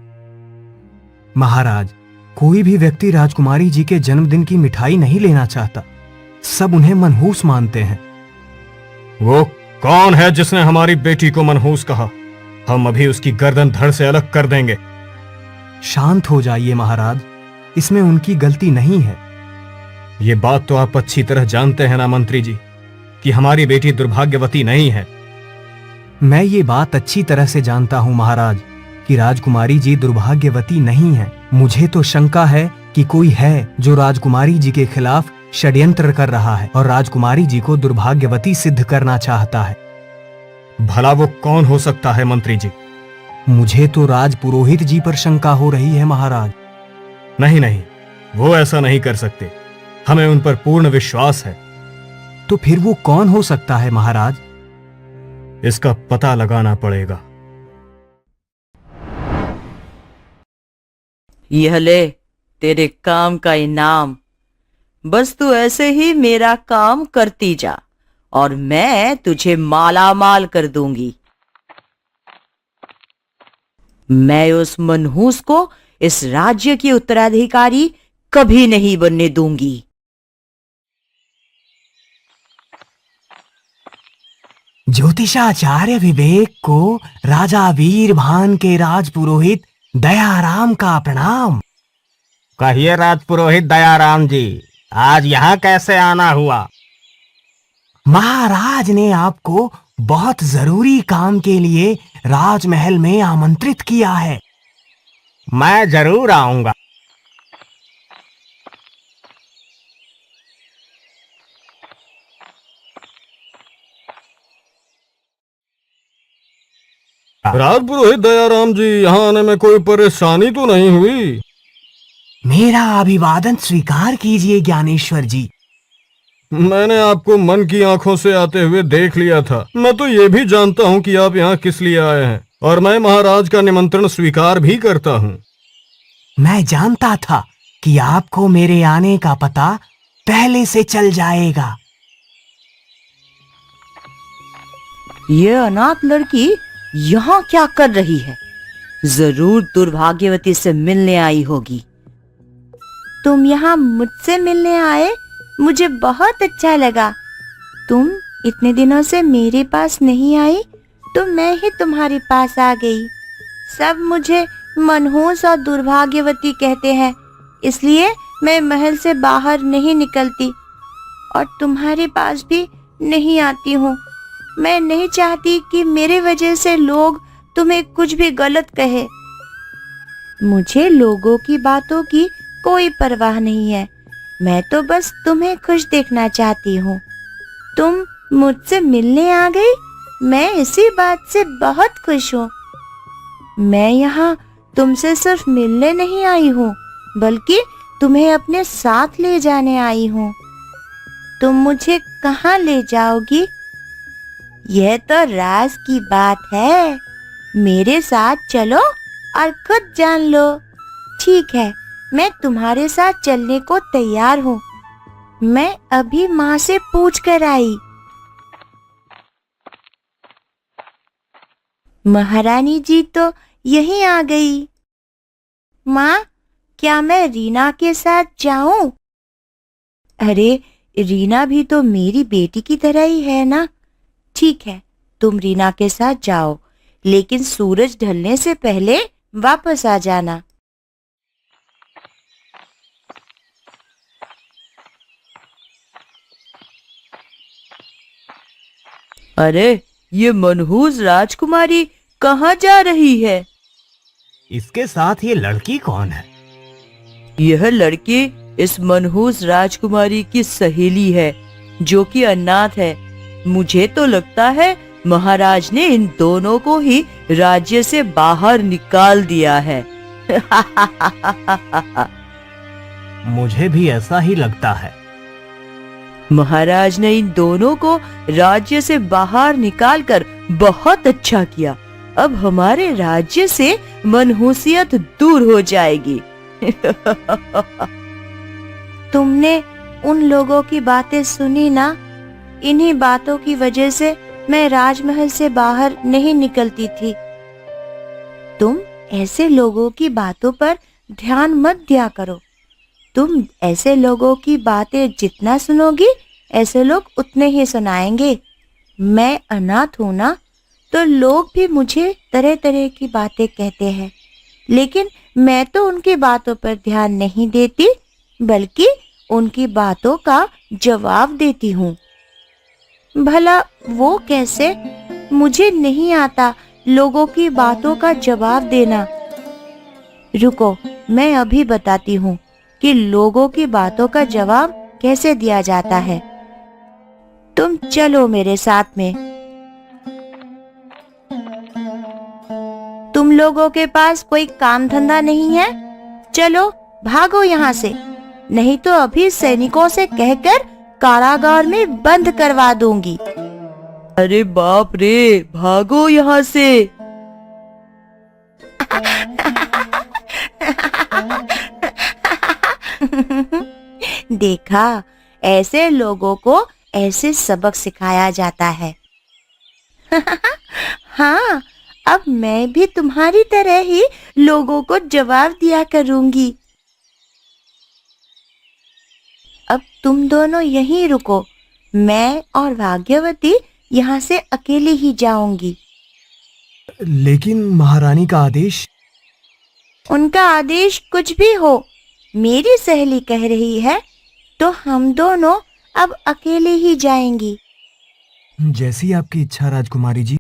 महाराज, कोई भी व्यक्ति राजकुमारी जी के जन्मदिन की मिठाई नहीं लेना चाहता। सब उन्हें मनहूस मानते हैं। वो कौन है जिसने हमारी बेटी को मनहूस कहा? हम अभी उसकी गर्दन धड़ से अलग कर देंगे। शांत हो जाइए महाराज, इसमें उनकी गलती नहीं है। ये बात तो आप अच्छी तरह जानते हैं ना मंत्री जी कि हमारी बेटी दुर्भाग्यवती नहीं है। मैं ये बात अच्छी तरह से जानता हूँ महाराज कि राजकुमारी जी दुर्भाग्यवती नहीं है। मुझे तो शंका है कि कोई है जो राजकुमारी जी के खिलाफ षड्यंत्र कर रहा है और राजकुमारी जी को दुर्भाग्यवती सिद्ध करना चाहता है। भला वो कौन हो सकता है मंत्री जी? मुझे तो राज पुरोहित जी पर शंका हो रही है महाराज। नहीं नहीं, वो ऐसा नहीं कर सकते। हमें उन पर पूर्ण विश्वास है। तो फिर वो कौन हो सकता है महाराज? इसका पता लगाना पड़ेगा। यह ले तेरे काम का इनाम। बस तू ऐसे ही मेरा काम करती जा और मैं तुझे माला माल कर दूंगी। मैं उस मनहूस को इस राज्य की उत्तराधिकारी कभी नहीं बनने दूंगी। ज्योतिषाचार्य विवेक को राजा वीरभान के राजपुरोहित दयाराम का प्रणाम। कहिए राजपुरोहित दयाराम जी, आज यहाँ कैसे आना हुआ? महाराज ने आपको बहुत जरूरी काम के लिए राजमहल में आमंत्रित किया है। मैं जरूर आऊंगा। राजपुरोहित दयाराम जी, यहाँ आने में कोई परेशानी तो नहीं हुई? मेरा अभिवादन स्वीकार कीजिए ज्ञानेश्वर जी। मैंने आपको मन की आंखों से आते हुए देख लिया था। मैं तो ये भी जानता हूँ कि आप यहाँ किस लिए आए हैं, और मैं महाराज का निमंत्रण स्वीकार भी करता हूँ। मैं जानता था कि आपको मेरे आने का पता पहले से चल जाएगा। ये अनाथ लड़की यहाँ क्या कर रही है? जरूर दुर्भाग्यवती से मिलने आई होगी। तुम यहाँ मुझसे मिलने आए, मुझे बहुत अच्छा लगा। तुम इतने दिनों से मेरे पास नहीं आई, तो मैं ही तुम्हारे पास आ गई। सब मुझे मनहूस और दुर्भाग्यवती कहते हैं, इसलिए मैं महल से बाहर नहीं निकलती और तुम्हारे पास भी नहीं आती हूँ। मैं नहीं चाहती कि मेरे वजह से लोग तुम्हें कुछ भी गलत कहे। मुझे लोगों की बातों की कोई परवाह नहीं है। मैं तो बस तुम्हें खुश देखना चाहती हूँ। तुम मुझसे मिलने आ गई, मैं इसी बात से बहुत खुश हूँ। मैं यहाँ तुमसे सिर्फ मिलने नहीं आई हूँ, बल्कि तुम्हें अपने साथ ले जाने आई हूँ। तुम मुझे कहाँ ले जाओगी? यह तो राज की बात है। मेरे साथ चलो और खुद जान लो। ठीक है, मैं तुम्हारे साथ चलने को तैयार हूँ। मैं अभी माँ से पूछ कर आई। महारानी जी तो यहीं आ गई। माँ, क्या मैं रीना के साथ जाऊं? अरे, रीना भी तो मेरी बेटी की तरह ही है ना। ठीक है, तुम रीना के साथ जाओ, लेकिन सूरज ढलने से पहले वापस आ जाना। अरे, ये मनहूस राजकुमारी कहाँ जा रही है? इसके साथ ये लड़की कौन है? यह लड़की इस मनहूस राजकुमारी की सहेली है, जो कि अनाथ है। मुझे तो लगता है महाराज ने इन दोनों को ही राज्य से बाहर निकाल दिया है। मुझे भी ऐसा ही लगता है। महाराज ने इन दोनों को राज्य से बाहर निकालकर बहुत अच्छा किया। अब हमारे राज्य से मनहूसियत दूर हो जाएगी। तुमने उन लोगों की बातें सुनी ना? इन्हीं बातों की वजह से मैं राजमहल से बाहर नहीं निकलती थी। तुम ऐसे लोगों की बातों पर ध्यान मत दिया करो। तुम ऐसे लोगों की बातें जितना सुनोगी, ऐसे लोग उतने ही सुनाएंगे। मैं अनाथ हूं ना, तो लोग भी मुझे तरह तरह की बातें कहते हैं, लेकिन मैं तो उनकी बातों पर ध्यान नहीं देती, बल्कि उनकी बातों का जवाब देती हूँ। भला वो कैसे? मुझे नहीं आता लोगों की बातों का जवाब देना। रुको, मैं अभी बताती हूँ कि लोगों की बातों का जवाब कैसे दिया जाता है। तुम चलो मेरे साथ में। तुम लोगों के पास कोई काम धंधा नहीं है? चलो भागो यहाँ से, नहीं तो अभी सैनिकों से कहकर कारागार में बंद करवा दूंगी। अरे बाप रे, भागो यहाँ से। देखा, ऐसे लोगों को ऐसे सबक सिखाया जाता है। हाँ, अब मैं भी तुम्हारी तरह ही लोगों को जवाब दिया करूंगी। अब तुम दोनों यहीं रुको, मैं और भाग्यवती यहाँ से अकेले ही जाऊंगी। लेकिन महारानी का आदेश? उनका आदेश कुछ भी हो, मेरी सहेली कह रही है, तो हम दोनों अब अकेले ही जाएंगी। जैसी आपकी इच्छा राजकुमारी जी।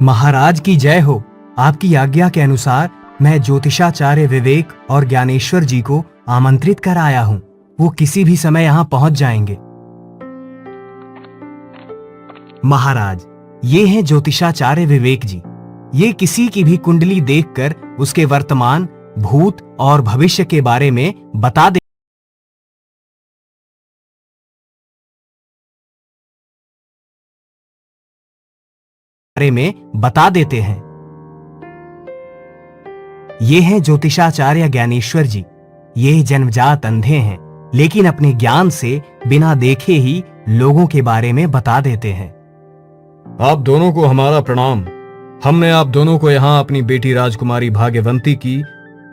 महाराज की जय हो। आपकी आज्ञा के अनुसार मैं ज्योतिषाचार्य विवेक और ज्ञानेश्वर जी को आमंत्रित कर आया हूँ। वो किसी भी समय यहाँ पहुंच जाएंगे। महाराज, ये हैं ज्योतिषाचार्य विवेक जी। ये किसी की भी कुंडली देखकर उसके वर्तमान, भूत और भविष्य के बारे में बता देते हैं। ये हैं ज्योतिषाचार्य ज्ञानेश्वर जी। ये जन्मजात अंधे हैं, लेकिन अपने ज्ञान से बिना देखे ही लोगों के बारे में बता देते हैं। आप दोनों को हमारा प्रणाम। हमने आप दोनों को यहाँ अपनी बेटी राजकुमारी भाग्यवंती की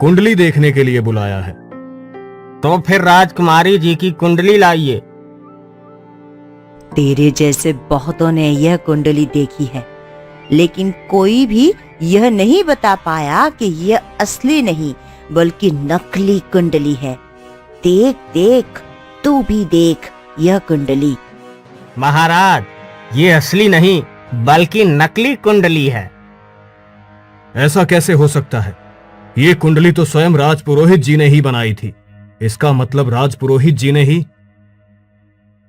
कुंडली देखने के लिए बुलाया है। तो फिर राजकुमारी जी की कुंडली लाइए। तेरे जैसे बहुतों ने यह कुंडली देखी है, लेकिन कोई भी यह नहीं बता पाया कि यह असली नहीं बल्कि नकली कुंडली है। देख देख, तू भी देख यह कुंडली। महाराज, ये असली नहीं बल्कि नकली कुंडली है। ऐसा कैसे हो सकता है? ये कुंडली तो स्वयं राजपुरोहित जी ने ही बनाई थी। इसका मतलब राजपुरोहित जी ने ही।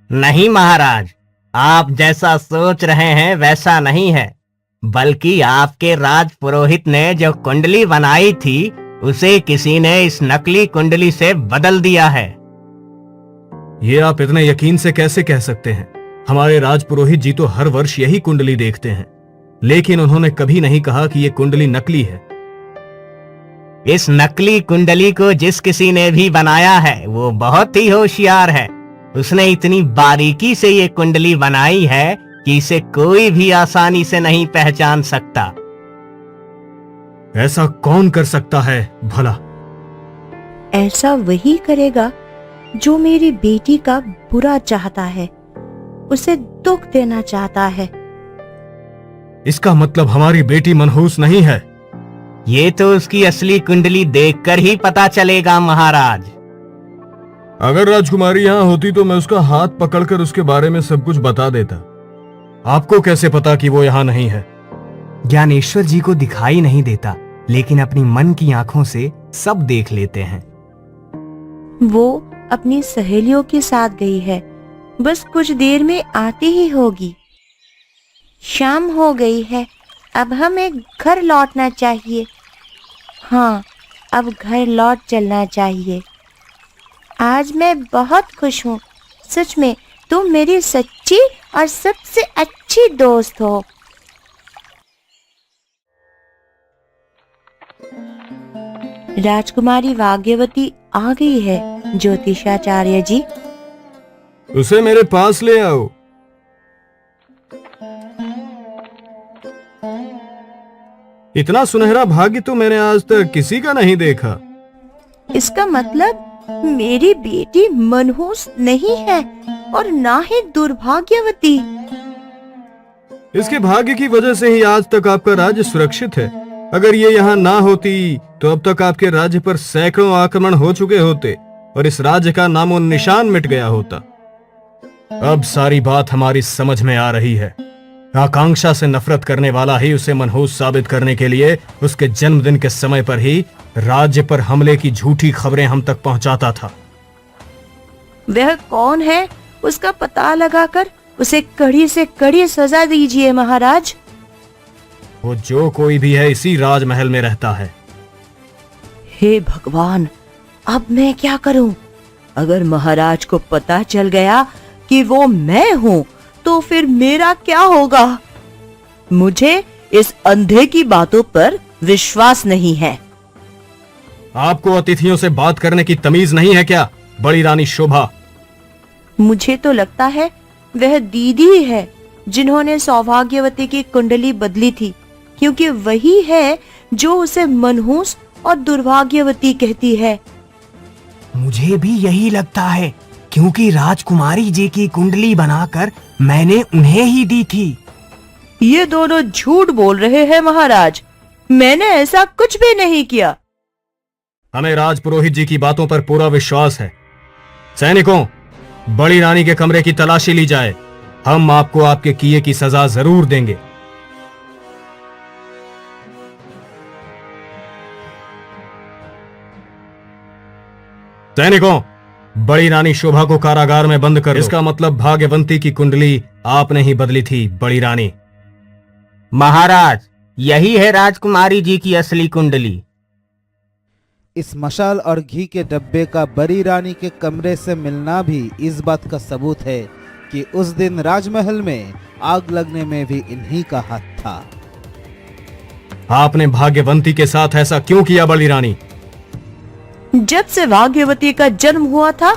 नहीं महाराज, आप जैसा सोच रहे हैं वैसा नहीं है, बल्कि आपके राजपुरोहित ने जो कुंडली बनाई थी उसे किसी ने इस नकली कुंडली से बदल दिया है। ये आप इतने यकीन से कैसे कह सकते हैं? हमारे राजपुरोहित जी तो हर वर्ष यही कुंडली देखते हैं, लेकिन उन्होंने कभी नहीं कहा कि ये कुंडली नकली है। इस नकली कुंडली को जिस किसी ने भी बनाया है वो बहुत ही होशियार है। उसने इतनी बारीकी से ये कुंडली बनाई है कि इसे कोई भी आसानी से नहीं पहचान सकता। ऐसा कौन कर सकता है भला? ऐसा वही करेगा जो मेरी बेटी का बुरा चाहता है, उसे दुख देना चाहता है। इसका मतलब हमारी बेटी मनहूस नहीं है। ये तो उसकी असली कुंडली देखकर ही पता चलेगा महाराज। अगर राजकुमारी यहाँ होती तो मैं उसका हाथ पकड़कर उसके बारे में सब कुछ बता देता। आपको कैसे पता कि वो यहाँ नहीं है? ज्ञानेश्वर जी को दिखाई नहीं देता, लेकिन अपनी मन की आंखों से सब देख लेते हैं। वो अपनी सहेलियों के साथ गई है, बस कुछ देर में आती ही होगी। शाम हो गई है, अब हमें घर लौटना चाहिए। हाँ, अब घर लौट चलना चाहिए। आज मैं बहुत खुश हूँ। सच में तुम मेरी सच्ची और सबसे अच्छी दोस्त हो। राजकुमारी भाग्यवती आ गई है ज्योतिषाचार्य जी। उसे मेरे पास ले आओ। इतना सुनहरा भाग्य तो मैंने आज तक किसी का नहीं देखा। इसका मतलब मेरी बेटी मनहूस नहीं है और ना ही दुर्भाग्यवती। इसके भाग्य की वजह से ही आज तक आपका राज्य सुरक्षित है। अगर ये यहाँ ना होती तो अब तक आपके राज्य पर सैकड़ों आक्रमण हो चुके होते और इस राज्य का नामो निशान मिट गया होता। अब सारी बात हमारी समझ में आ रही है। आकांक्षा से नफरत करने वाला ही उसे मनहूस साबित करने के लिए उसके जन्मदिन के समय पर ही राज्य पर हमले की झूठी खबरें हम तक पहुंचाता था। वह कौन है, उसका पता लगाकर उसे कड़ी से कड़ी सजा दीजिए महाराज। वो जो कोई भी है इसी राजमहल में रहता है। हे भगवान, अब मैं क्या करूं? अगर महाराज को पता चल गया कि वो मैं हूं तो फिर मेरा क्या होगा? मुझे इस अंधे की बातों पर विश्वास नहीं है। आपको अतिथियों से बात करने की तमीज नहीं है क्या, बड़ी रानी शोभा? मुझे तो लगता है वह दीदी है जिन्होंने सौभाग्यवती की कुंडली बदली थी, क्योंकि वही है जो उसे मनहूस और दुर्भाग्यवती कहती है। मुझे भी यही लगता है, क्योंकि राजकुमारी जी की कुंडली बनाकर मैंने उन्हें ही दी थी। ये दोनों झूठ बोल रहे हैं महाराज। मैंने ऐसा कुछ भी नहीं किया। हमें राजपुरोहित जी की बातों पर पूरा विश्वास है। सैनिकों, बड़ी रानी के कमरे की तलाशी ली जाए। हम आपको आपके किए की सजा जरूर देंगे। सैनिकों, बड़ी रानी शोभा को कारागार में बंद कर दो। इसका मतलब भाग्यवंती की कुंडली आपने ही बदली थी बड़ी रानी। महाराज, यही है राजकुमारी जी की असली कुंडली। इस मशाल और घी के डब्बे का बड़ी रानी के कमरे से मिलना भी इस बात का सबूत है कि उस दिन राजमहल में आग लगने में भी इन्हीं का हाथ था। आपने भाग्यवंती के साथ ऐसा क्यों किया बड़ी रानी? जब से भाग्यवती का जन्म हुआ था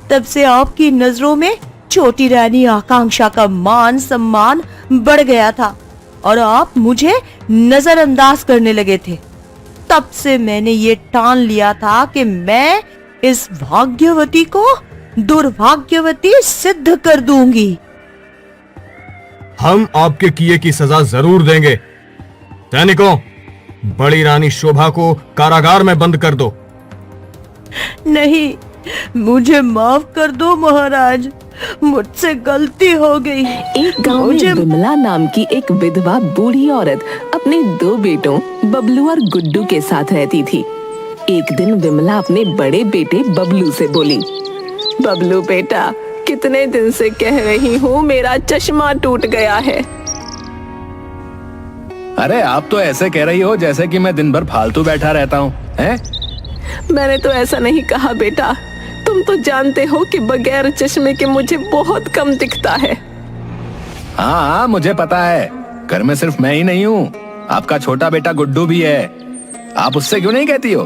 तब से आपकी नजरों में छोटी रानी आकांक्षा का मान सम्मान बढ़ गया था और आप मुझे नजरअंदाज करने लगे थे। तब से मैंने ये ठान लिया था कि मैं इस भाग्यवती को दुर्भाग्यवती सिद्ध कर दूंगी। हम आपके किए की सजा जरूर देंगे। सैनिकों, बड़ी रानी शोभा को कारागार में बंद कर दो। नहीं, मुझे माफ कर दो महाराज, मुझसे गलती हो गई। एक गांव में विमला नाम की एक विधवा बूढ़ी औरत अपने 2 बेटों बबलू और गुड्डू के साथ रहती थी। एक दिन विमला अपने बड़े बेटे बबलू से बोली, बबलू बेटा, कितने दिन से कह रही हूँ मेरा चश्मा टूट गया है। अरे आप तो ऐसे कह रही हो जैसे कि मैं दिन भर फालतू बैठा रहता हूँ, हैं? मैंने तो ऐसा नहीं कहा बेटा, तुम तो जानते हो कि बगैर चश्मे के मुझे बहुत कम दिखता है। हाँ, मुझे पता है। घर में सिर्फ मैं ही नहीं हूँ, आपका छोटा बेटा गुड्डू भी है। आप उससे क्यों नहीं कहती हो?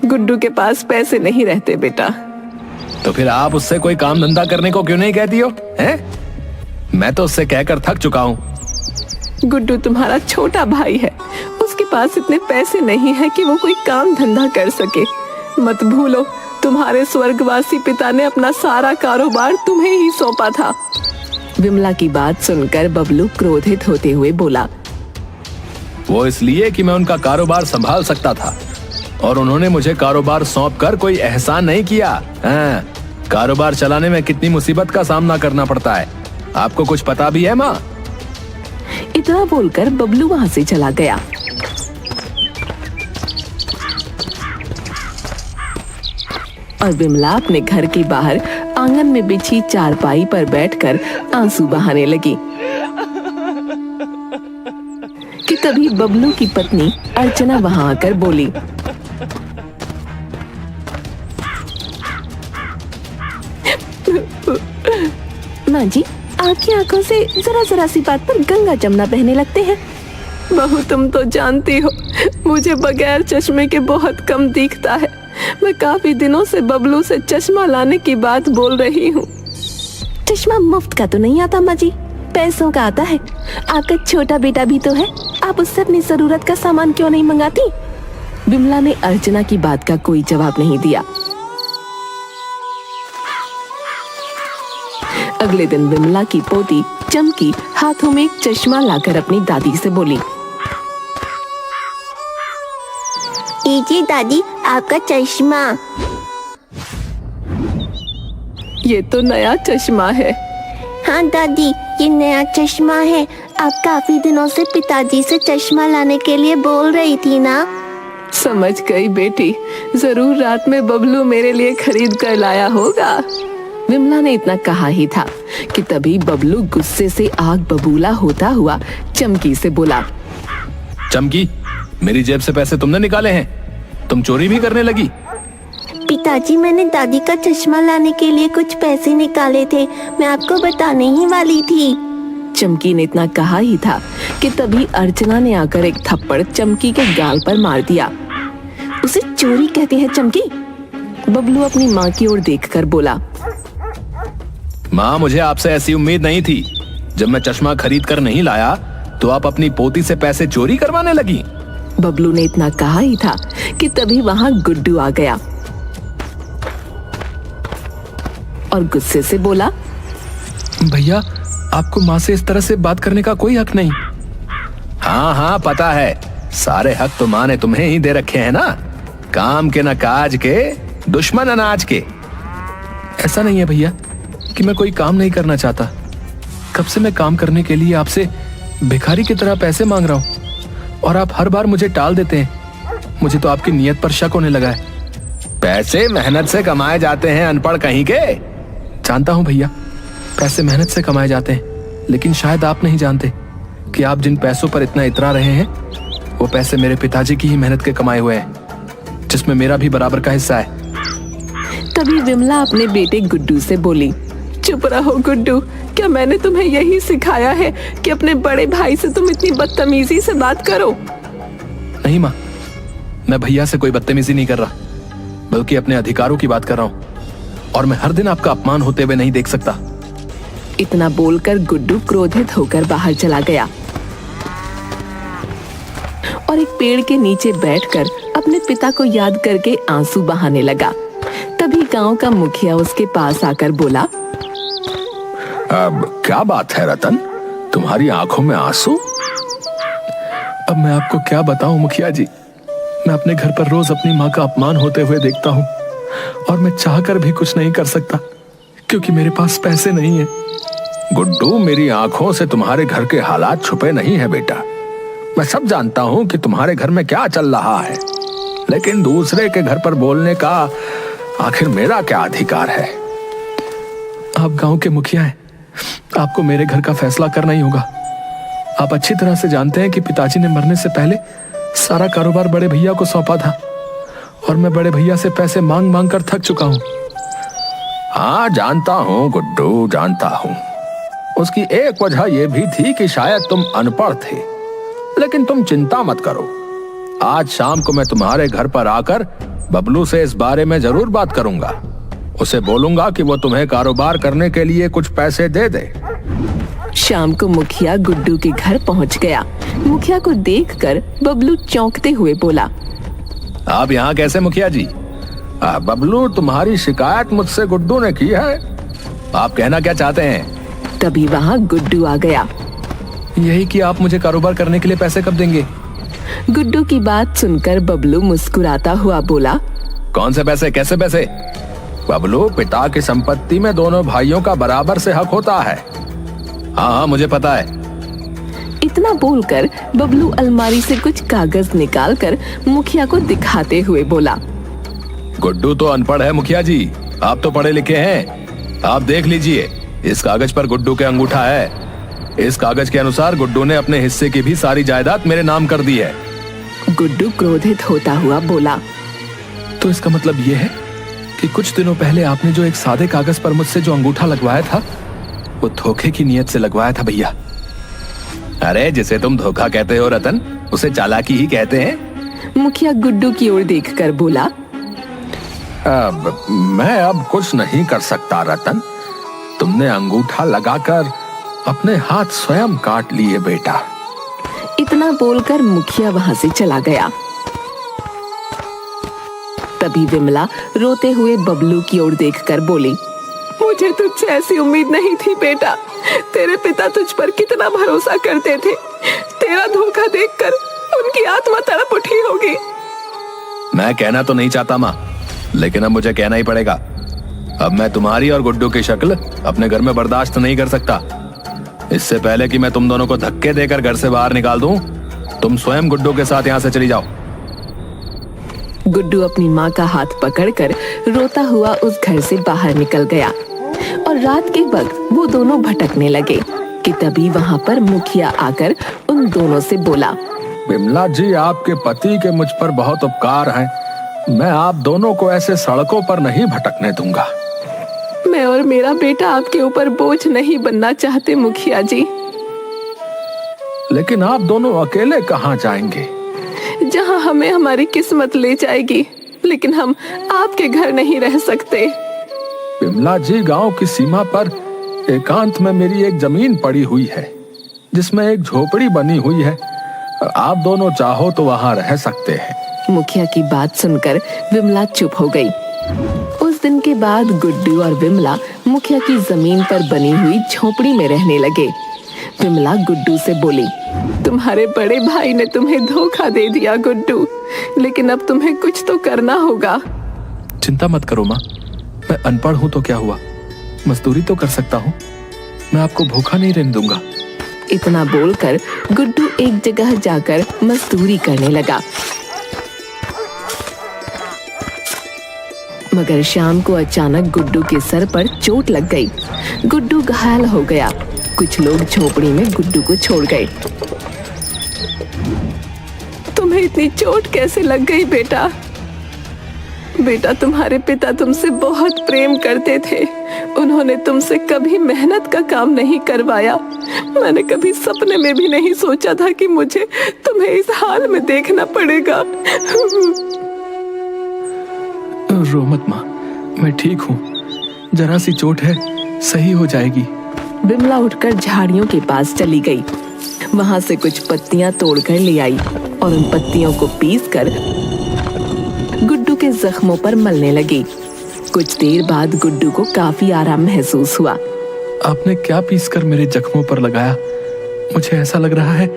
गुड्डू के पास पैसे नहीं रहते बेटा। तो फिर आप उससे कोई काम धंधा करने को क्यों नहीं कहती हो, हैं? मैं तो उससे कहकर थक चुका हूँ। गुड्डू तुम्हारा छोटा भाई है, उसके पास इतने पैसे नहीं है कि वो कोई काम धंधा कर सके। मत भूलो, तुम्हारे स्वर्गवासी पिता ने अपना सारा कारोबार तुम्हें ही सौंपा था। विमला की बात सुनकर बबलू क्रोधित होते हुए बोला, वो इसलिए कि मैं उनका कारोबार संभाल सकता था और उन्होंने मुझे कारोबार सौंपकर कोई एहसान नहीं किया। हाँ, कारोबार चलाने में कितनी मुसीबत का सामना करना पड़ता है, आपको कुछ पता भी है माँ? इतना बोलकर बबलू वहां से चला गया। और विमला अपने घर के बाहर आंगन में बिछी चारपाई पर बैठकर आंसू बहाने लगी कि तभी बबलू की पत्नी अर्चना वहां आकर बोली, माँ जी, आपकी आंखों से जरा जरा सी बात पर गंगा जमुना बहने लगते हैं। बहू, तुम तो जानती हो मुझे बगैर चश्मे के बहुत कम दिखता है। मैं काफी दिनों से बबलू से चश्मा लाने की बात बोल रही हूँ। चश्मा मुफ्त का तो नहीं आता माँ जी, पैसों का आता है। आपका छोटा बेटा भी तो है, आप उससे अपनी जरूरत का सामान क्यों नहीं मंगाती? विमला ने अर्चना की बात का कोई जवाब नहीं दिया। अगले दिन विमला की पोती चमकी हाथों में एक चश्मा लाकर अपनी दादी से बोली, लीजिए दादी, आपका चश्मा। ये तो नया चश्मा है। हाँ दादी, ये नया चश्मा है। आप काफी दिनों से पिताजी से चश्मा लाने के लिए बोल रही थी ना? समझ गई बेटी, जरूर रात में बबलू मेरे लिए खरीद कर लाया होगा। विमला ने इतना कहा ही था कि तभी बबलू गुस्से से आग बबूला होता हुआ चमकी से बोला, चमकी, मेरी जेब से पैसे तुमने निकाले हैं? तुम चोरी भी करने लगी? पिताजी, मैंने दादी का चश्मा लाने के लिए कुछ पैसे निकाले थे, मैं आपको बताने ही वाली थी। चमकी ने इतना कहा ही था कि तभी अर्चना ने आकर एक थप्पड़ चमकी के गाल पर मार दिया। उसे चोरी कहते हैं चमकी? बबलू अपनी माँ की ओर देखकर बोला, माँ, मुझे आपसे ऐसी उम्मीद नहीं थी। जब मैं चश्मा खरीद कर नहीं लाया तो आप अपनी पोती से पैसे चोरी करवाने लगी। बबलू ने इतना कहा ही था कि तभी वहां गुड्डू आ गया और गुस्से से बोला, भैया, आपको माँ से इस तरह से बात करने का कोई हक नहीं। हाँ हाँ, पता है, सारे हक तो माँ ने तुम्हें ही दे रखे हैं ना। काम के न काज के, दुश्मन अनाज के। ऐसा नहीं है भैया कि मैं कोई काम नहीं करना चाहता। कब से मैं काम करने के लिए आपसे भिखारी की तरह पैसे मांग रहा हूँ और आप हर बार मुझे टाल देते हैं। मुझे तो आपकी नीयत पर शक होने लगा है। पैसे मेहनत से कमाए जाते हैं, अनपढ़ कहीं के। जानता हूँ भैया, पैसे मेहनत से कमाए जाते हैं, लेकिन शायद आप नहीं जानते कि आप जिन पैसों पर इतना इतरा रहे हैं वो पैसे मेरे पिताजी की ही मेहनत के कमाए हुए हैं, जिसमें मेरा भी बराबर का हिस्सा है। तभी विमला अपने बेटे गुड्डू से बोली, चुप रहो गुड्डू, क्या मैंने तुम्हें यही सिखाया है कि अपने बड़े भाई से तुम इतनी बदतमीजी से बात करो? नहीं माँ, मैं भैया से कोई बदतमीजी नहीं कर रहा, बल्कि अपने अधिकारों की बात कर रहा हूँ, और मैं हर दिन आपका अपमान होते हुए नहीं देख सकता। इतना बोलकर गुड्डू क्रोधित होकर बाहर चला गया और एक पेड़ के नीचे बैठकर अपने पिता को याद करके आंसू बहाने लगा। तभी गांव का मुखिया उसके पास आकर बोला, अब क्या बात है रतन, तुम्हारी आंखों में आंसू? अब मैं आपको क्या बताऊं मुखिया जी, मैं अपने घर पर रोज अपनी माँ का अपमान होते हुए देखता हूँ और मैं चाहकर भी कुछ नहीं कर सकता क्योंकि मेरे पास पैसे नहीं है। गुड्डू, मेरी आंखों से तुम्हारे घर के हालात छुपे नहीं है बेटा। मैं सब जानता हूँ कि तुम्हारे घर में क्या चल रहा है, लेकिन दूसरे के घर पर बोलने का आखिर मेरा क्या अधिकार है? आप गांव के मुखिया हैं, आपको मेरे घर का फैसला करना ही होगा। आप अच्छी तरह से जानते हैं कि पिताजी ने मरने से पहले सारा कारोबार बड़े भैया को सौंपा था और मैं बड़े भैया से पैसे मांग मांग कर थक चुका हूँ। हाँ जानता हूँ गुड्डू, जानता हूँ। उसकी एक वजह यह भी थी कि शायद तुम अनपढ़ थे, लेकिन तुम चिंता मत करो। आज शाम को मैं तुम्हारे घर पर आकर बबलू से इस बारे में जरूर बात करूंगा। उसे बोलूंगा कि वो तुम्हें कारोबार करने के लिए कुछ पैसे दे दे। शाम को मुखिया गुड्डू के घर पहुंच गया। मुखिया को देखकर बबलू चौंकते हुए बोला, आप यहाँ कैसे मुखिया जी? बबलू, तुम्हारी शिकायत मुझसे गुड्डू ने की है। आप कहना क्या चाहते हैं? तभी वहाँ गुड्डू आ गया। यही कि आप मुझे कारोबार करने के लिए पैसे कब देंगे? गुड्डू की बात सुनकर बबलू मुस्कुराता हुआ बोला, कौन से पैसे, कैसे पैसे? बबलू, पिता की संपत्ति में दोनों भाइयों का बराबर से हक होता है। हाँ, मुझे पता है। इतना बोलकर बबलू अलमारी से कुछ कागज निकालकर मुखिया को दिखाते हुए बोला, गुड्डू तो अनपढ़ है मुखिया जी, आप तो पढ़े लिखे हैं। आप देख लीजिए, इस कागज पर गुड्डू के अंगूठा है। इस कागज के अनुसार गुड्डू ने अपने हिस्से की भी सारी जायदाद मेरे नाम कर दी है। गुड्डू क्रोधित होता हुआ बोला, तो इसका मतलब यह है कि कुछ दिनों पहले आपने जो एक सादे कागज पर मुझसे जो अंगूठा लगवाया था वो धोखे की नीयत से लगवाया था भैया। अरे, जिसे तुम धोखा कहते हो रतन, उसे चालाकी ही कहते हैं। मुखिया गुड्डू की ओर देखकर बोला, मैं अब कुछ नहीं कर सकता रतन। तुमने अंगूठा लगाकर अपने हाथ स्वयं काट लिए बेटा। इतना बोलकर मुखिया वहां से चला गया। तभी विमला रोते हुए बबलू की ओर देखकर बोली, मुझे तुझसे ऐसी उम्मीद नहीं थी बेटा। तेरे पिता तुझ पर कितना भरोसा करते थे। तेरा धोखा देखकर उनकी आत्मा तड़प उठी होगी। मैं कहना तो नहीं चाहता माँ, लेकिन अब मुझे कहना ही पड़ेगा। अब मैं तुम्हारी और गुड्डू की शक्ल अपने घर में बर्दाश्त नहीं कर सकता। इससे पहले कि मैं तुम दोनों को धक्के देकर घर से बाहर निकाल दूं, तुम स्वयं गुड्डू के साथ यहाँ से चली जाओ। गुड्डू अपनी माँ का हाथ पकड़कर रोता हुआ उस घर से बाहर निकल गया और रात के वक्त वो दोनों भटकने लगे कि तभी वहाँ पर मुखिया आकर उन दोनों से बोला, विमला जी, आपके पति के मुझ पर बहुत उपकार हैं। मैं आप दोनों को ऐसे सड़कों पर नहीं भटकने दूंगा। मैं और मेरा बेटा आपके ऊपर बोझ नहीं बनना चाहते मुखिया जी। लेकिन आप दोनों अकेले कहाँ जाएंगे? जहाँ हमें हमारी किस्मत ले जाएगी, लेकिन हम आपके घर नहीं रह सकते। विमला जी, गांव की सीमा पर एकांत में मेरी एक जमीन पड़ी हुई है जिसमें एक झोपड़ी बनी हुई है। आप दोनों चाहो तो वहां रह सकते हैं। मुखिया की बात सुनकर विमला चुप हो गई। उस दिन के बाद गुड्डू और विमला मुखिया की जमीन पर बनी हुई झोपड़ी में रहने लगे। विमला गुड्डू से बोली, तुम्हारे बड़े भाई ने तुम्हें धोखा दे दिया गुड्डू, लेकिन अब तुम्हें कुछ तो करना होगा। चिंता मत करो माँ, मैं अनपढ़ हूँ तो क्या हुआ, मजदूरी तो कर सकता हूँ। मैं आपको भूखा नहीं रहने दूंगा। इतना बोलकर गुड्डू एक जगह जाकर मजदूरी करने लगा। मगर शाम को अचानक गुड्डू के सर पर चोट लग गई। गुड्डू घायल हो गया। कुछ लोग झोपड़ी में गुड्डू को छोड़ गए। तुम्हें इतनी चोट कैसे लग गई बेटा? बेटा, तुम्हारे पिता तुमसे बहुत प्रेम करते थे। उन्होंने तुमसे कभी मेहनत का काम नहीं करवाया। मैंने कभी सपने में भी नहीं सोचा था कि मुझे तुम्हें इस हाल में देखना पड़ेगा। रो मत माँ, मैं ठीक हूँ। जरा सी चोट है, सही हो जाएगी। विमला उठकर झाड़ियों के पास चली गई। वहां से कुछ पत्तियां तोड़कर ले आई और उन पत्तियों को पीसकर गुड्डू के जख्मों पर मलने लगी। कुछ देर बाद गुड्डू को काफी आराम महसूस हुआ। आपने क्या पीसकर मेरे जख्मों पर लगाया? मुझे ऐसा लग रहा है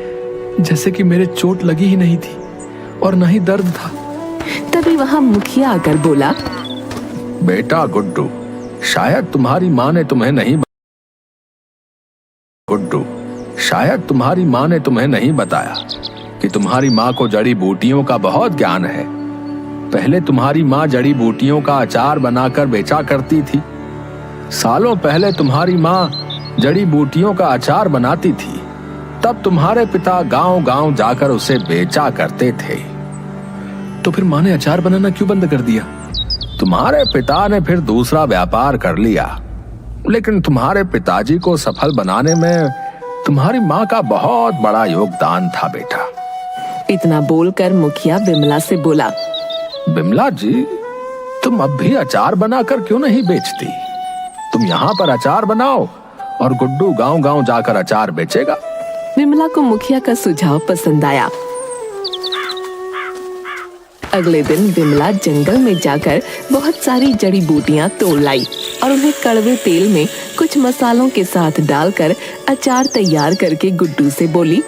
जैसे कि मेरे चोट लगी ही नहीं थी और न ही दर्द था। तभी वहां मुखिया आकर बोला, बेटा गुड्डू, शायद तुम्हारी माँ ने तुम्हें नहीं बताया कि तुम्हारी माँ को जड़ी बूटियों का बहुत ज्ञान है। पहले तुम्हारी माँ जड़ी बूटियों का अचार बनाकर बेचा करती थी। सालों पहले तुम्हारी माँ जड़ी बूटियों का अचार बनाती थी, तब तुम्हारे पिता गांव-गांव जाकर उसे बेचा करते थे। तो फिर माँ ने अचार बनाना क्यों बंद कर दिया? तुम्हारे पिता ने फिर दूसरा व्यापार कर लिया, लेकिन तुम्हारे पिताजी को सफल बनाने में तुम्हारी माँ का बहुत बड़ा योगदान था बेटा। इतना बोलकर मुखिया विमला से बोला, विमला जी, तुम अब भी अचार बनाकर क्यों नहीं बेचती? तुम यहाँ पर अचार बनाओ और गुड्डू गांव-गांव जाकर अचार बेचेगा। विमला को मुखिया का सुझाव पसंद आया। अगले दिन विमला जंगल में जाकर बहुत सारी जड़ी बूटियां तोड़ लाई और उन्हें कड़वे तेल में कुछ मसालों के साथ डालकर अचार तैयार करके गुड्डू से बोली,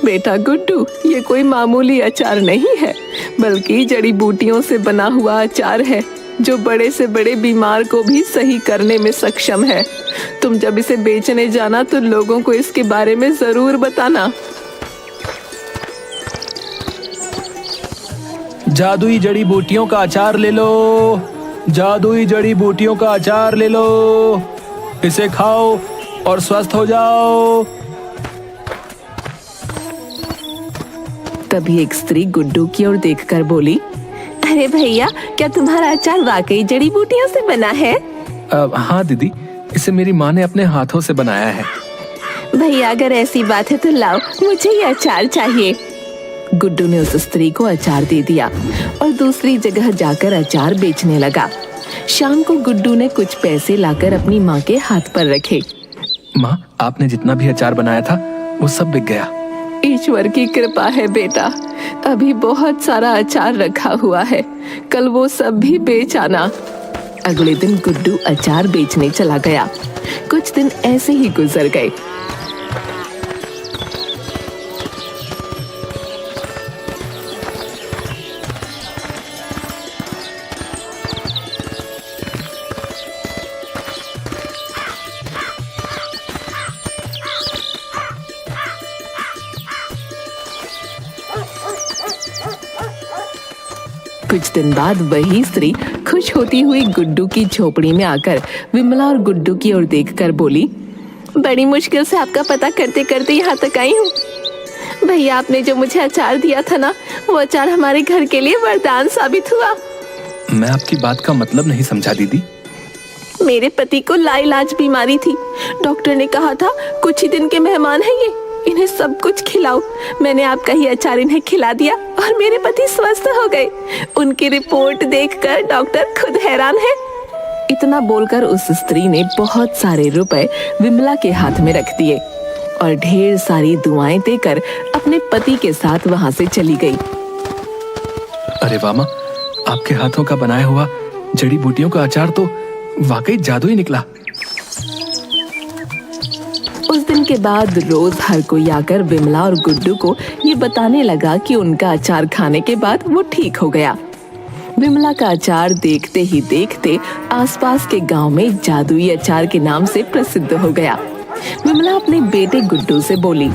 बेटा गुड्डू, ये कोई मामूली अचार नहीं है, बल्कि जड़ी बूटियों से बना हुआ अचार है जो बड़े से बड़े बीमार को भी सही करने में सक्षम है। तुम जब इसे बेचने जाना तो लोगों को इसके बारे में जरूर बताना। जादुई जड़ी बूटियों का अचार ले लो, जादुई जड़ी बूटियों का अचार ले लो, इसे खाओ और स्वस्थ हो जाओ। तभी एक स्त्री गुड्डू की ओर देखकर बोली, अरे भैया, क्या तुम्हारा अचार वाकई जड़ी बूटियों से बना है? हाँ दीदी, इसे मेरी माँ ने अपने हाथों से बनाया है। भैया, अगर ऐसी बात है तो लाओ, मुझे ये अचार चाहिए। गुड्डू ने उस स्त्री को अचार दे दिया और दूसरी जगह जाकर अचार बेचने लगा। शाम को गुड्डू ने कुछ पैसे लाकर अपनी माँ के हाथ पर रखे। माँ, आपने जितना भी अचार बनाया था वो सब बिक गया। ईश्वर की कृपा है बेटा, अभी बहुत सारा अचार रखा हुआ है, कल वो सब भी बेच आना। अगले दिन गुड्डू अचार बेचने चला गया। कुछ दिन ऐसे ही गुजर गए। कुछ दिन बाद वही स्त्री खुश होती हुई गुड्डू की झोपड़ी में आकर विमला और गुड्डू की ओर देखकर बोली, बड़ी मुश्किल से आपका पता करते करते यहाँ तक आई हूँ। भैया, आपने जो मुझे अचार दिया था ना, वो अचार हमारे घर के लिए वरदान साबित हुआ। मैं आपकी बात का मतलब नहीं समझा दीदी। मेरे पति को लाइलाज बीमारी थी। डॉक्टर ने कहा था कुछ ही दिन के मेहमान हैं ये, इन्हें सब कुछ खिलाओ। मैंने आपका ही अचार इन्हें खिला दिया और मेरे पति स्वस्थ हो गए। उनकी रिपोर्ट देखकर डॉक्टर खुद हैरान है। इतना बोलकर उस स्त्री ने बहुत सारे रुपए विमला के हाथ में रख दिए और ढेर सारी दुआएं देकर अपने पति के साथ वहां से चली गई। अरे वामा, आपके हाथों का बनाया हुआ जड़ी बूटियों का अचार तो वाकई जादू ही निकला। उस दिन के बाद रोज हर कोई आकर विमला और गुड्डू को ये बताने लगा कि उनका अचार खाने के बाद वो ठीक हो गया। विमला का अचार देखते ही देखते आसपास के गांव में जादुई अचार के नाम से प्रसिद्ध हो गया। विमला अपने बेटे गुड्डू से बोली,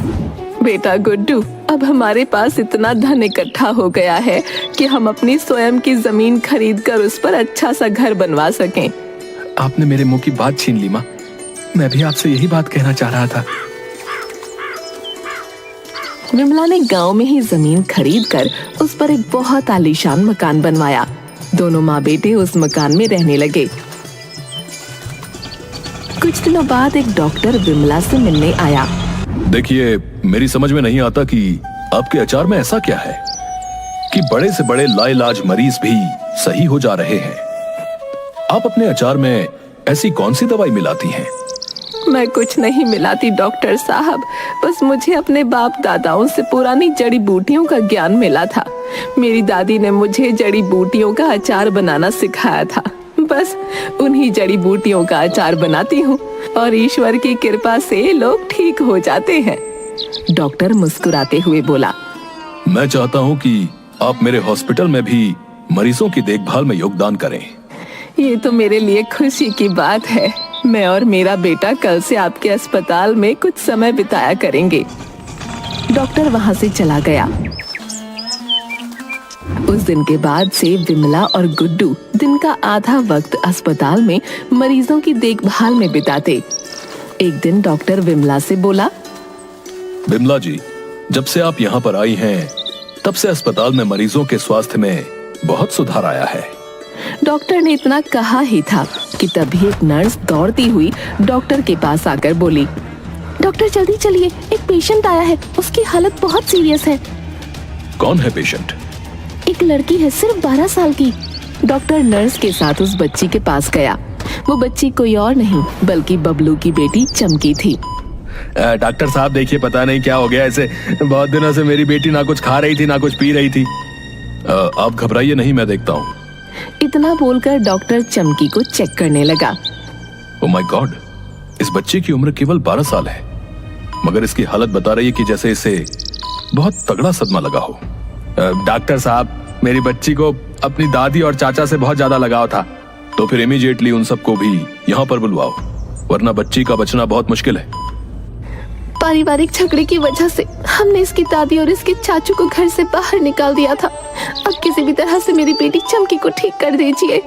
बेटा गुड्डू, अब हमारे पास इतना धन इकट्ठा हो गया है कि हम अपनी स्वयं की जमीन खरीद कर उस पर अच्छा सा घर बनवा सकें। आपने मेरे मुंह की बात छीन ली माँ। मैं भी आपसे यही बात कहना चाह रहा था। विमला ने गांव में ही जमीन खरीद कर उस पर एक बहुत आलीशान मकान बनवाया। दोनों माँ बेटे उस मकान में रहने लगे। कुछ दिनों बाद एक डॉक्टर विमला से मिलने आया। देखिए, मेरी समझ में नहीं आता कि आपके अचार में ऐसा क्या है कि बड़े से बड़े लाइलाज मरीज भी सही हो जा रहे हैं। आप अपने अचार में ऐसी कौन सी दवाई मिलाती हैं? मैं कुछ नहीं मिलाती डॉक्टर साहब, बस मुझे अपने बाप दादाओं से पुरानी जड़ी बूटियों का ज्ञान मिला था। मेरी दादी ने मुझे जड़ी बूटियों का अचार बनाना सिखाया था। बस उन्हीं जड़ी बूटियों का अचार बनाती हूँ और ईश्वर की कृपा से लोग ठीक हो जाते हैं। डॉक्टर मुस्कुराते हुए बोला, मैं चाहता हूँ कि आप मेरे हॉस्पिटल में भी मरीजों की देखभाल में योगदान करें। ये तो मेरे लिए खुशी की बात है। मैं और मेरा बेटा कल से आपके अस्पताल में कुछ समय बिताया करेंगे। डॉक्टर वहां से चला गया। उस दिन के बाद से विमला और गुड्डू दिन का आधा वक्त अस्पताल में मरीजों की देखभाल में बिताते। एक दिन डॉक्टर विमला से बोला, विमला जी, जब से आप यहाँ पर आई हैं, तब से अस्पताल में मरीजों के स्वास्थ्य में बहुत सुधार आया है। डॉक्टर ने इतना कहा ही था कि तभी एक नर्स दौड़ती हुई डॉक्टर के पास आकर बोली, डॉक्टर जल्दी चलिए, एक पेशेंट आया है, उसकी हालत बहुत सीरियस है। कौन है पेशेंट? एक लड़की है, सिर्फ 12 साल की। डॉक्टर नर्स के साथ उस बच्ची के पास गया। वो बच्ची कोई और नहीं बल्कि बबलू की बेटी चमकी थी। डॉक्टर साहब देखिए, पता नहीं क्या हो गया, ऐसे बहुत दिनों से मेरी बेटी ना कुछ खा रही थी ना कुछ पी रही थी। आप घबराइए नहीं, मैं देखता हूँ। इतना बोलकर डॉक्टर चमकी को चेक करने लगा। ओह माय गॉड, इस बच्चे की उम्र केवल 12 साल है, मगर इसकी हालत बता रही है कि जैसे इसे बहुत तगड़ा सदमा लगा हो। डॉक्टर साहब, मेरी बच्ची को अपनी दादी और चाचा से बहुत ज्यादा लगाव था, तो फिर इमीडिएटली उन सबको भी यहाँ पर बुलवाओ, वरना बच्ची का बचना बहुत मुश्किल है। पारिवारिक झगड़े की वजह से हमने इसकी दादी और इसके चाचू को घर से बाहर निकाल दिया था। अब किसी भी तरह से मेरी बेटी चमकी को ठीक कर दीजिए।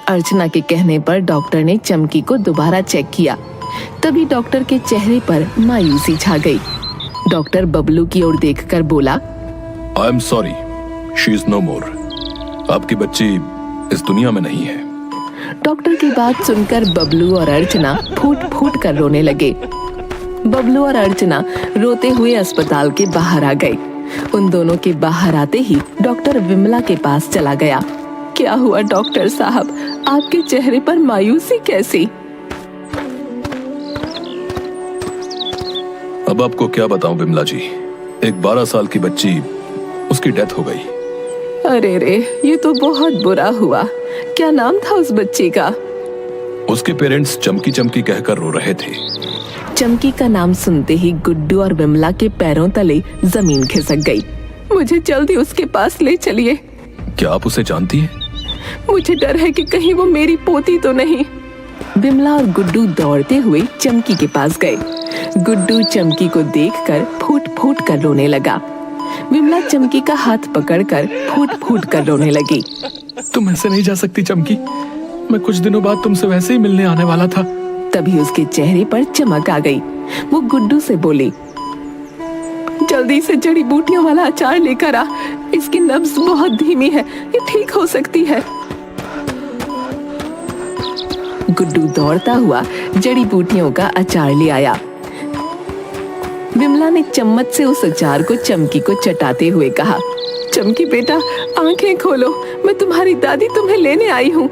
अर्चना के कहने पर डॉक्टर ने चमकी को दोबारा चेक किया। तभी डॉक्टर के चेहरे पर मायूसी छा गई। डॉक्टर बबलू की ओर देखकर बोला, I am sorry, she is no more. आपकी बच्ची इस दुनिया में नहीं है। डॉक्टर की बात सुनकर बबलू और अर्चना फूट फूट कर रोने लगे। बबलू और अर्चना रोते हुए अस्पताल के बाहर आ गए। उन दोनों के बाहर आते ही डॉक्टर विमला के पास चला गया। क्या हुआ डॉक्टर साहब, आपके चेहरे पर मायूसी कैसी? अब आपको क्या बताऊं विमला जी, एक 12 साल की बच्ची, उसकी डेथ हो गई। अरे रे, ये तो बहुत बुरा हुआ। क्या नाम था उस बच्ची का? उसके पेरेंट्स चमकी चमकी कहकर रो रहे थे। चमकी का नाम सुनते ही गुड्डू और विमला के पैरों तले जमीन खिसक गई। मुझे जल्दी उसके पास ले चलिए। क्या आप उसे जानती हैं? मुझे डर है कि कहीं वो मेरी पोती तो नहीं। विमला और गुड्डू दौड़ते हुए चमकी के पास गए। गुड्डू चमकी को देखकर फूट फूट कर रोने लगा। विमला चमकी का हाथ पकड़कर फूट फूट कर रोने लगी। तुम ऐसे नहीं जा सकती चमकी, मैं कुछ दिनों बाद तुमसे वैसे ही मिलने आने वाला था। तभी उसके चेहरे पर चमक आ गई। वो गुड्डू से बोली, जल्दी से जड़ी बूटियों वाला अचार लेकर आ, इसकी नब्ज बहुत धीमी है, ये ठीक हो सकती है। गुड्डू दौड़ता हुआ जड़ी बूटियों का अचार ले आया। विमला ने चम्मच से उस अचार को चमकी को चटाते हुए कहा, चमकी बेटा, आंखें खोलो, मैं तुम्हारी दादी तुम्हें लेने आई हूँ।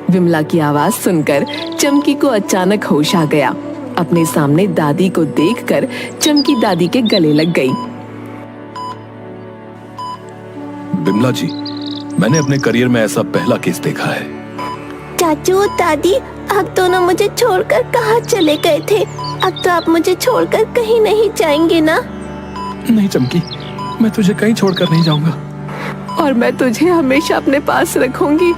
विमला की आवाज सुनकर चमकी को अचानक होश आ गया। अपने सामने दादी को देखकर चमकी दादी के गले लग गई। विमला जी, मैंने अपने करियर में ऐसा पहला केस देखा है। चाचू और दादी, आप दोनों मुझे छोड़कर कहाँ चले गए थे? अब तो आप मुझे छोड़कर कहीं नहीं जाएंगे ना? नहीं चमकी, मैं तुझे कहीं छोड़कर नहीं जाऊंगा। और मैं तुझे हमेशा अपने पास रखूंगी।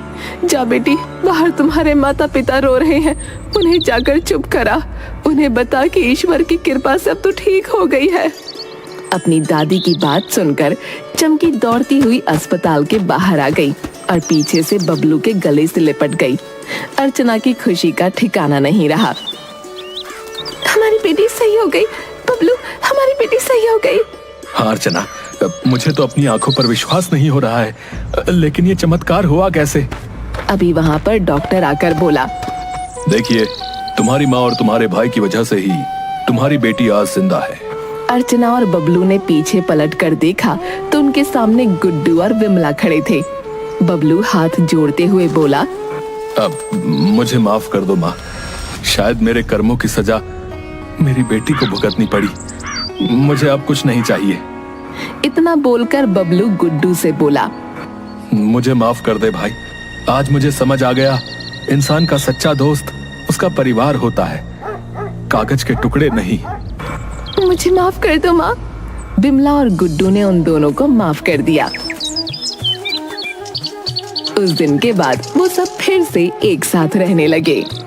जा बेटी, बाहर तुम्हारे माता पिता रो रहे हैं, उन्हें जाकर चुप करा। उन्हें बता कि ईश्वर की कृपा से अब तो ठीक हो गई है। अपनी दादी की बात सुनकर चमकी दौड़ती हुई अस्पताल के बाहर आ गई और पीछे से बबलू के गले से लिपट गई। अर्चना की खुशी का ठिकाना नहीं रहा। बेटी सही हो गई। बबलू, हमारी बेटी सही हो गई। हाँ अर्चना, मुझे तो अपनी आंखों पर विश्वास नहीं हो रहा है, लेकिन ये चमत्कार हुआ कैसे? अभी वहाँ पर डॉक्टर आकर बोला, देखिए, तुम्हारी माँ और तुम्हारे भाई की वजह से ही तुम्हारी बेटी आज जिंदा है। अर्चना और बबलू ने पीछे पलट कर देखा तो उनके सामने गुड्डू और विमला खड़े थे। बबलू हाथ जोड़ते हुए बोला, अब मुझे माफ कर दो माँ, शायद मेरे कर्मों की सजा मेरी बेटी को भुगतनी पड़ी। मुझे अब कुछ नहीं चाहिए। इतना बोलकर बबलू गुड्डू से बोला, मुझे माफ कर दे भाई, आज मुझे समझ आ गया, इंसान का सच्चा दोस्त उसका परिवार होता है, कागज के टुकड़े नहीं। मुझे माफ कर दो माँ। बिमला और गुड्डू ने उन दोनों को माफ कर दिया। उस दिन के बाद वो सब फिर से एक साथ रहने लगे।